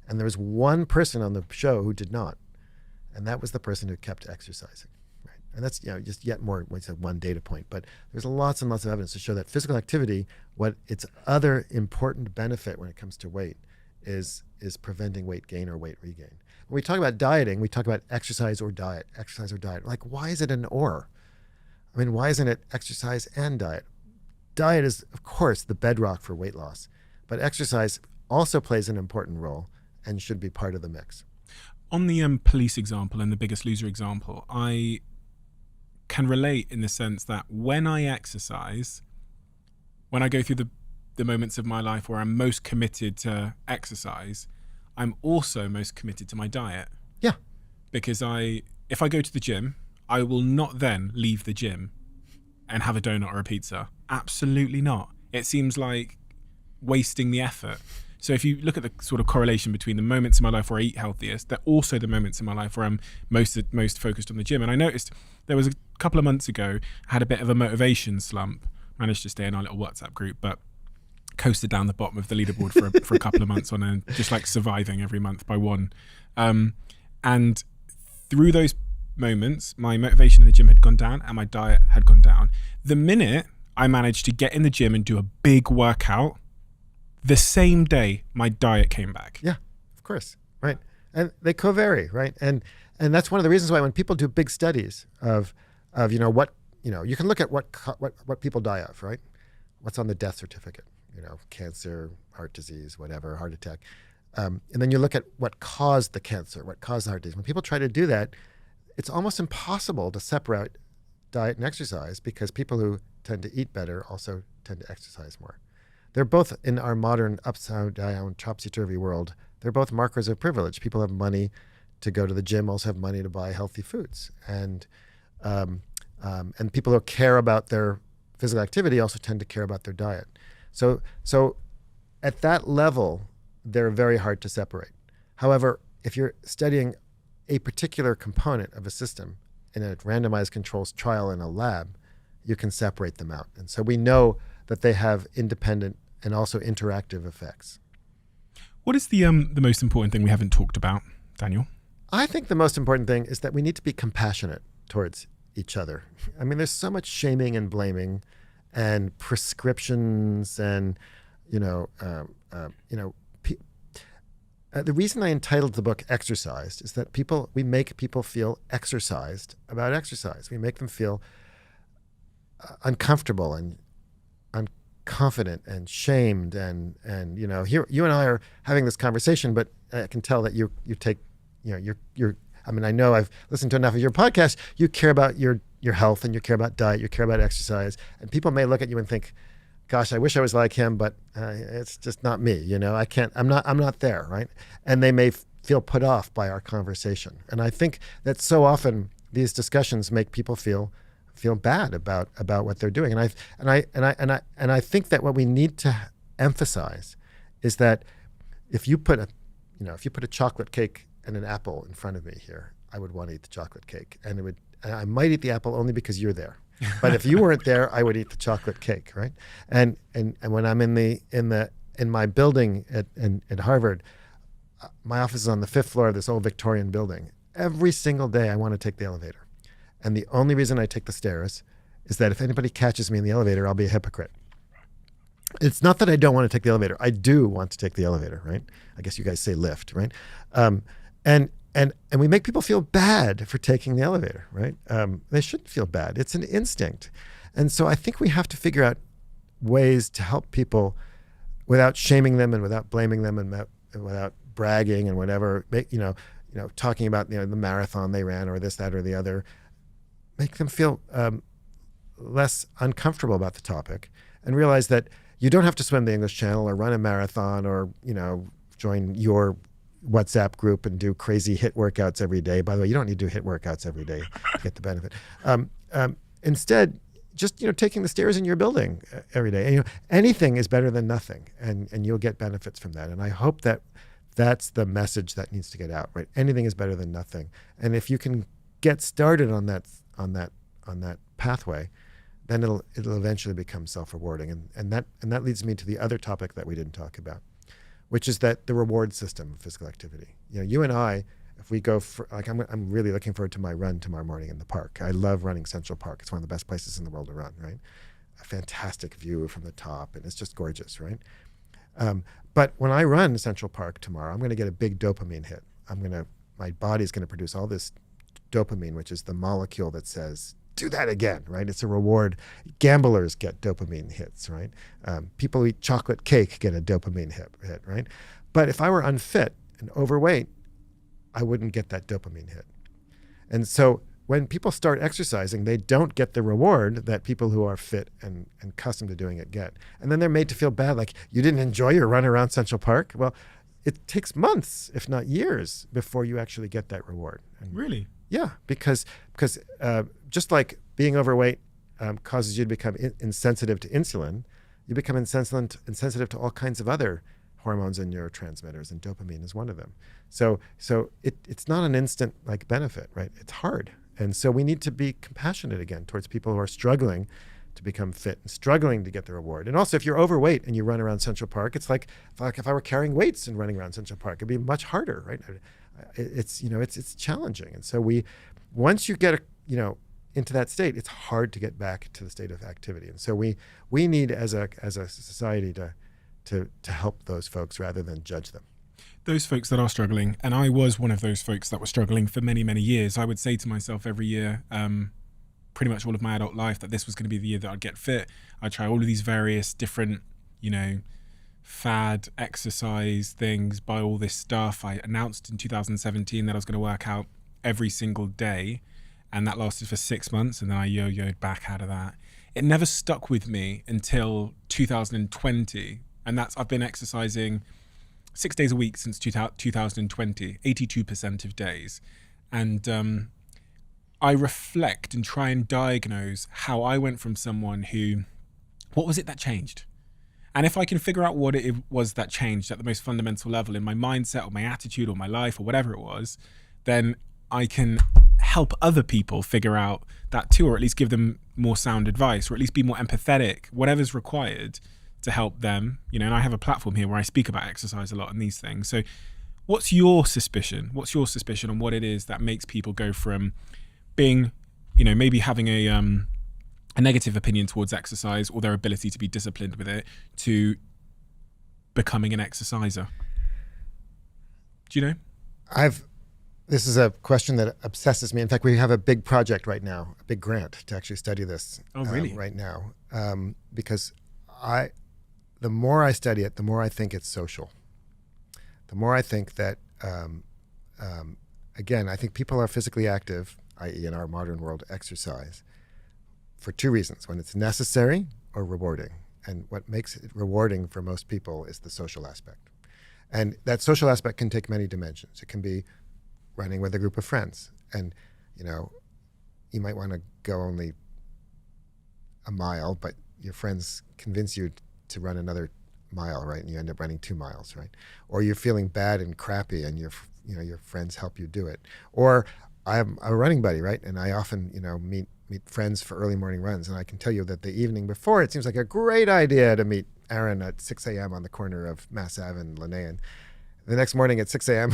And there was one person on the show who did not, and that was the person who kept exercising. And that's just yet more, one data point. But there's lots and lots of evidence to show that physical activity, what its other important benefit when it comes to weight is preventing weight gain or weight regain. When we talk about dieting, we talk about exercise or diet. Like, why is it an or? I mean, why isn't it exercise and diet? Diet is, of course, the bedrock for weight loss. But exercise also plays an important role and should be part of the mix. On the police example and the Biggest Loser example, I can relate in the sense that when I exercise, when I go through the moments of my life where I'm most committed to exercise, I'm also most committed to my diet. Yeah. Because if I go to the gym, I will not then leave the gym and have a donut or a pizza. Absolutely not. It seems like wasting the effort. So if you look at the sort of correlation between the moments in my life where I eat healthiest, they're also the moments in my life where I'm most focused on the gym. And I noticed there was a couple of months ago, I had a bit of a motivation slump, managed to stay in our little WhatsApp group, but coasted down the bottom of the leaderboard for a couple of months on a, just like surviving every month by one. And through those moments, my motivation in the gym had gone down and my diet had gone down. The minute I managed to get in the gym and do a big workout, the same day my diet came back. Yeah, of course, right. And they co-vary, right? And that's one of the reasons why when people do big studies of what you can look at what people die of, right? What's on the death certificate? Cancer, heart disease, whatever, heart attack. And then you look at what caused the cancer, what caused the heart disease. When people try to do that, it's almost impossible to separate diet and exercise because people who tend to eat better also tend to exercise more. They're both, in our modern upside down, topsy-turvy world, they're both markers of privilege. People have money to go to the gym, also have money to buy healthy foods. And people who care about their physical activity also tend to care about their diet. So at that level, they're very hard to separate. However, if you're studying a particular component of a system in a randomized controls trial in a lab, you can separate them out. And so we know that they have independent and also interactive effects. What is the most important thing we haven't talked about, Daniel? I think the most important thing is that we need to be compassionate towards each other. I mean, there's so much shaming and blaming and prescriptions and, the reason I entitled the book Exercised is that we make people feel exercised about exercise. We make them feel uncomfortable and unconfident and shamed and here you and I are having this conversation, but I can tell that you take you're I mean, I know I've listened to enough of your podcast. You care about your health and you care about diet, you care about exercise, and people may look at you and think, gosh, I wish I was like him, but it's just not me. I'm not there, right? And they may feel put off by our conversation. And I think that so often these discussions make people feel bad about what they're doing. And I think that what we need to emphasize is that if you put a chocolate cake and an apple in front of me here, I would want to eat the chocolate cake, and I might eat the apple only because you're there. But if you weren't there, I would eat the chocolate cake, right? And when I'm in my building at Harvard, my office is on the 5th floor of this old Victorian building. Every single day I want to take the elevator. And the only reason I take the stairs is that if anybody catches me in the elevator, I'll be a hypocrite. It's not that I don't want to take the elevator. I do want to take the elevator, right? I guess you guys say lift, right? And we make people feel bad for taking the elevator, right? They shouldn't feel bad. It's an instinct. And so I think we have to figure out ways to help people without shaming them and without blaming them and without bragging and whatever, talking about the marathon they ran or this, that, or the other. Make them feel less uncomfortable about the topic and realize that you don't have to swim the English Channel or run a marathon or, join your WhatsApp group and do crazy HIIT workouts every day. By the way, you don't need to do HIIT workouts every day to get the benefit. Instead, just taking the stairs in your building every day. And, anything is better than nothing, and you'll get benefits from that. And I hope that that's the message that needs to get out. Right? Anything is better than nothing. And if you can get started on that pathway, then it'll eventually become self-rewarding. And that leads me to the other topic that we didn't talk about, which is that the reward system of physical activity. You and I, if we go for, I'm really looking forward to my run tomorrow morning in the park. I love running Central Park. It's one of the best places in the world to run, right? A fantastic view from the top, and it's just gorgeous, right? But when I run Central Park tomorrow, I'm going to get a big dopamine hit. My body's going to produce all this dopamine, which is the molecule that says, do that again, right? It's a reward. Gamblers get dopamine hits, right? People who eat chocolate cake get a dopamine hit, right? But if I were unfit and overweight, I wouldn't get that dopamine hit. And so when people start exercising, they don't get the reward that people who are fit and accustomed to doing it get. And then they're made to feel bad, like, you didn't enjoy your run around Central Park? Well, it takes months, if not years, before you actually get that reward. And Really? yeah, because just like being overweight causes you to become insensitive to insulin, you become insensitive to all kinds of other hormones and neurotransmitters, and dopamine is one of them. So it's not an instant like benefit, right? It's hard. And so we need to be compassionate again towards people who are struggling to become fit and struggling to get the reward. And also, if you're overweight and you run around Central Park, it's like if I were carrying weights and running around Central Park, it'd be much harder, right? It's challenging. And so once you get into that state, it's hard to get back to the state of activity. And so we need as a society to help those folks rather than judge them. Those folks that are struggling, and I was one of those folks that were struggling for many, many years. I would say to myself every year, pretty much all of my adult life, that this was going to be the year that I'd get fit. I'd try all of these various different, fad exercise things, buy all this stuff. I announced in 2017 that I was going to work out every single day, and that lasted for 6 months, and then I yo-yoed back out of that. It never stuck with me until 2020, and I've been exercising 6 days a week since 2020, 82% of days. And I reflect and try and diagnose how I went from someone what was it that changed? And if I can figure out what it was that changed at the most fundamental level in my mindset or my attitude or my life or whatever it was, then I can help other people figure out that too, or at least give them more sound advice, or at least be more empathetic, whatever's required to help them, and I have a platform here where I speak about exercise a lot and these things. So what's your suspicion? What's your suspicion on what it is that makes people go from being, maybe having a negative opinion towards exercise or their ability to be disciplined with it to becoming an exerciser? Do you know? This is a question that obsesses me. In fact, we have a big project right now, a big grant to actually study this. Oh, really? Right now, because the more I study it, the more I think it's social. The more I think that, again, I think people are physically active, i.e. in our modern world, exercise, for two reasons: when it's necessary or rewarding. And what makes it rewarding for most people is the social aspect. And that social aspect can take many dimensions. It can be running with a group of friends, and you might want to go only a mile, but your friends convince you to run another mile, right? And you end up running 2 miles, right? Or you're feeling bad and crappy, and your friends help you do it. Or I'm a running buddy, right? And I often meet friends for early morning runs, and I can tell you that the evening before, it seems like a great idea to meet Aaron at 6 a.m. on the corner of Mass Ave and Linnaean. The next morning at 6 a.m.,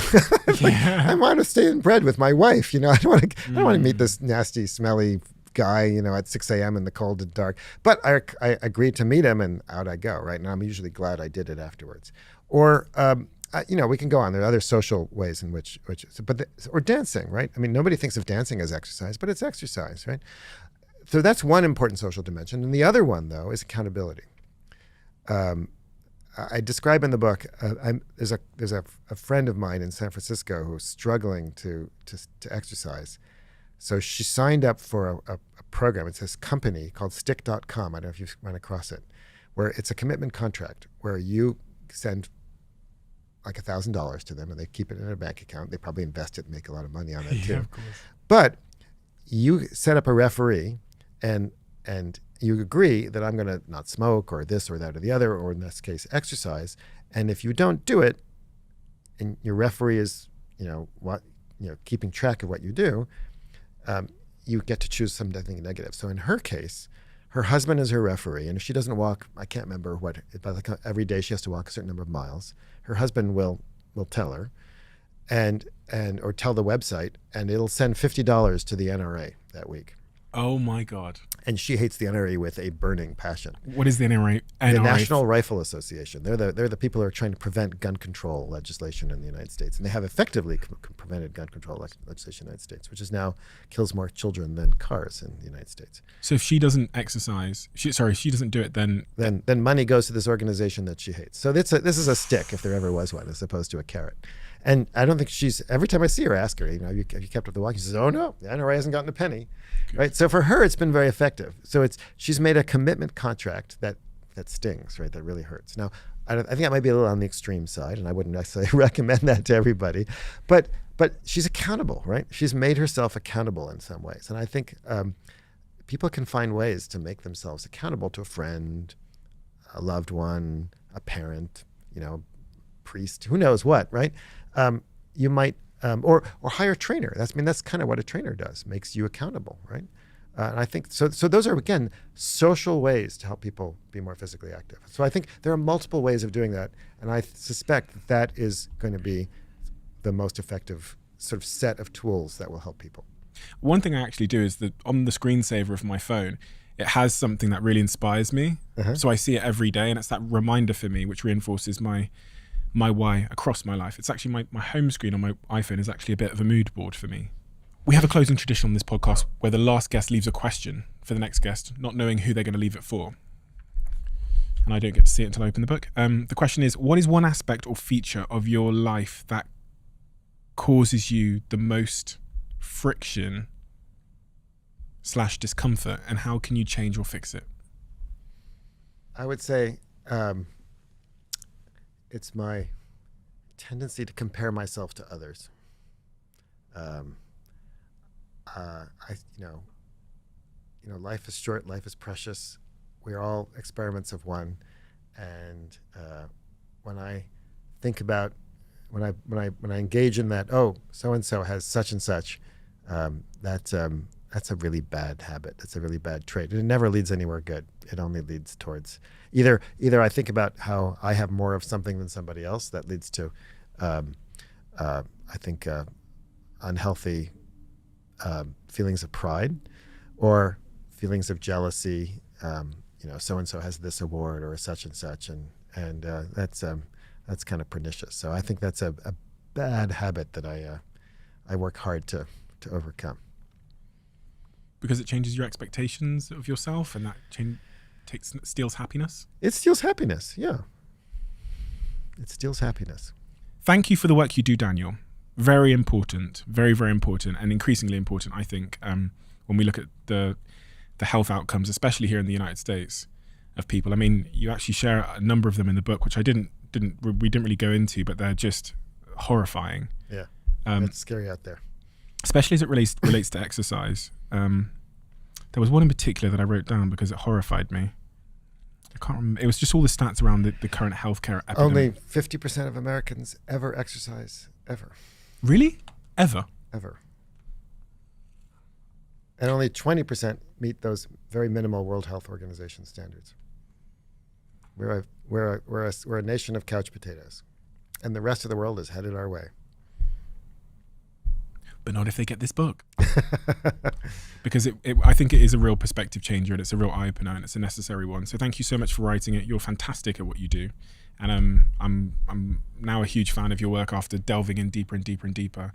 I want to stay in bed with my wife. I don't want to meet this nasty, smelly guy, at 6 a.m. in the cold and dark. But I agreed to meet him, and out I go, right? And I'm usually glad I did it afterwards. Or, we can go on. There are other social ways in which or dancing, right? I mean, nobody thinks of dancing as exercise, but it's exercise, right? So that's one important social dimension. And the other one, though, is accountability. I describe in the book, there's a friend of mine in San Francisco who's struggling to exercise. So she signed up for a program. It's this company called Stick.com. I don't know if you've run across it, where it's a commitment contract where you send like $1,000 to them and they keep it in a bank account. They probably invest it and make a lot of money on that too. Yeah, of course. But you set up a referee and you agree that I'm going to not smoke or this or that or the other, or in this case, exercise. And if you don't do it, and your referee is, keeping track of what you do, you get to choose something negative. So in her case, her husband is her referee, and if she doesn't walk, I can't remember what, but every day she has to walk a certain number of miles. Her husband will tell her, or tell the website, and it'll send $50 to the NRA that week. Oh my God. And she hates the NRA with a burning passion. What is the NRA? The National Rifle Association. They're the people who are trying to prevent gun control legislation in the United States. And they have effectively prevented gun control legislation in the United States, which is now kills more children than cars in the United States. So if she doesn't exercise, she doesn't do it, then money goes to this organization that she hates. So this is a stick, if there ever was one, as opposed to a carrot. And I don't think every time I see her, I ask her, have you kept up the walk? She says, oh no, the NRA hasn't gotten a penny. Good. Right? So for her, it's been very effective. So she's made a commitment contract that stings, right? That really hurts. Now, I think that might be a little on the extreme side, and I wouldn't necessarily recommend that to everybody. But she's accountable, right? She's made herself accountable in some ways. And I think people can find ways to make themselves accountable to a friend, a loved one, a parent, priest, who knows what, right? You might, or hire a trainer. That's kind of what a trainer does, makes you accountable, right? And I think, so those are, again, social ways to help people be more physically active. So I think there are multiple ways of doing that. And I suspect that is going to be the most effective sort of set of tools that will help people. One thing I actually do is that on the screensaver of my phone, it has something that really inspires me. So I see it every day, and it's that reminder for me, which reinforces my why across my life. It's actually my home screen on my iPhone is actually a bit of a mood board for me. We have a closing tradition on this podcast where the last guest leaves a question for the next guest, not knowing who they're going to leave it for. And I don't get to see it until I open the book. The question is, what is one aspect or feature of your life that causes you the most friction / discomfort, and how can you change or fix it? I would say it's my tendency to compare myself to others. Life is short, life is precious. We are all experiments of one. And when I think about, when I engage in that, so-and-so has such and such, that's a really bad habit. It's a really bad trait. And it never leads anywhere good. It only leads towards either I think about how I have more of something than somebody else. That leads to, I think, unhealthy feelings of pride, or feelings of jealousy. So-and-so has this award or such and such, and that's kind of pernicious. So I think that's a bad habit that I work hard to overcome. Because it changes your expectations of yourself, and that steals happiness? It steals happiness, yeah. It steals happiness. Thank you for the work you do, Daniel. Very important, very, very important, and increasingly important, I think, when we look at the health outcomes, especially here in the United States, of people. I mean, you actually share a number of them in the book, which we didn't really go into, but they're just horrifying. Yeah, it's scary out there. Especially as it relates to exercise. There was one in particular that I wrote down because it horrified me. I can't remember. It was just all the stats around the current healthcare epidemic. Only 50% of Americans ever exercise, ever. Really? Ever? Ever. And only 20% meet those very minimal World Health Organization standards. We're a nation of couch potatoes, and the rest of the world is headed our way. But not if they get this book. Because I think it is a real perspective changer, and it's a real eye-opener, and it's a necessary one. So thank you so much for writing it. You're fantastic at what you do. And I'm now a huge fan of your work after delving in deeper and deeper and deeper.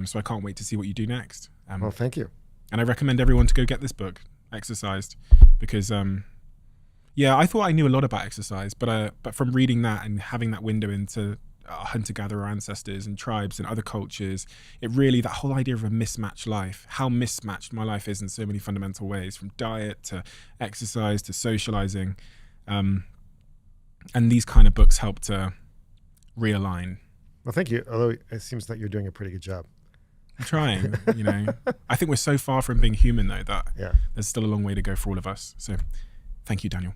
So I can't wait to see what you do next. Well, thank you. And I recommend everyone to go get this book, Exercised, because I thought I knew a lot about exercise, but from reading that and having that window into hunter-gatherer ancestors and tribes and other cultures, it really, that whole idea of a mismatched life, how mismatched my life is in so many fundamental ways, from diet to exercise to socializing, and these kind of books help to realign. Well, thank you. Although it seems that you're doing a pretty good job. I'm trying, I think we're so far from being human, though, that there's still a long way to go for all of us. So thank you, Daniel.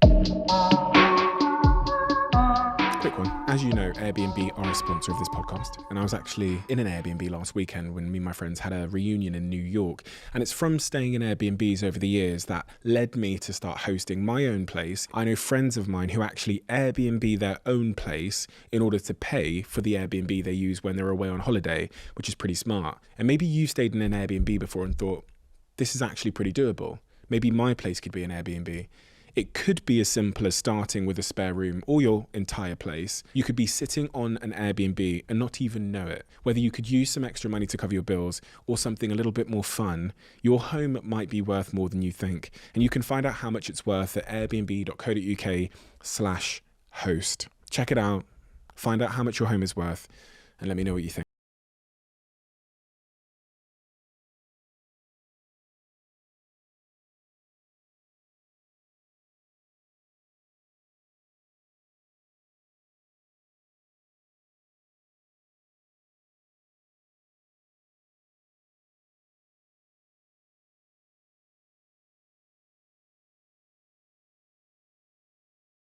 Quick one. As you know, Airbnb are a sponsor of this podcast, and I was actually in an Airbnb last weekend when me and my friends had a reunion in New York, and it's from staying in Airbnbs over the years that led me to start hosting my own place. I know friends of mine who actually Airbnb their own place in order to pay for the Airbnb they use when they're away on holiday, which is pretty smart. And maybe you stayed in an Airbnb before and thought, this is actually pretty doable. Maybe my place could be an Airbnb. It could be as simple as starting with a spare room or your entire place. You could be sitting on an Airbnb and not even know it. Whether you could use some extra money to cover your bills or something a little bit more fun, your home might be worth more than you think. And you can find out how much it's worth at airbnb.co.uk/host. Check it out, find out how much your home is worth, and let me know what you think.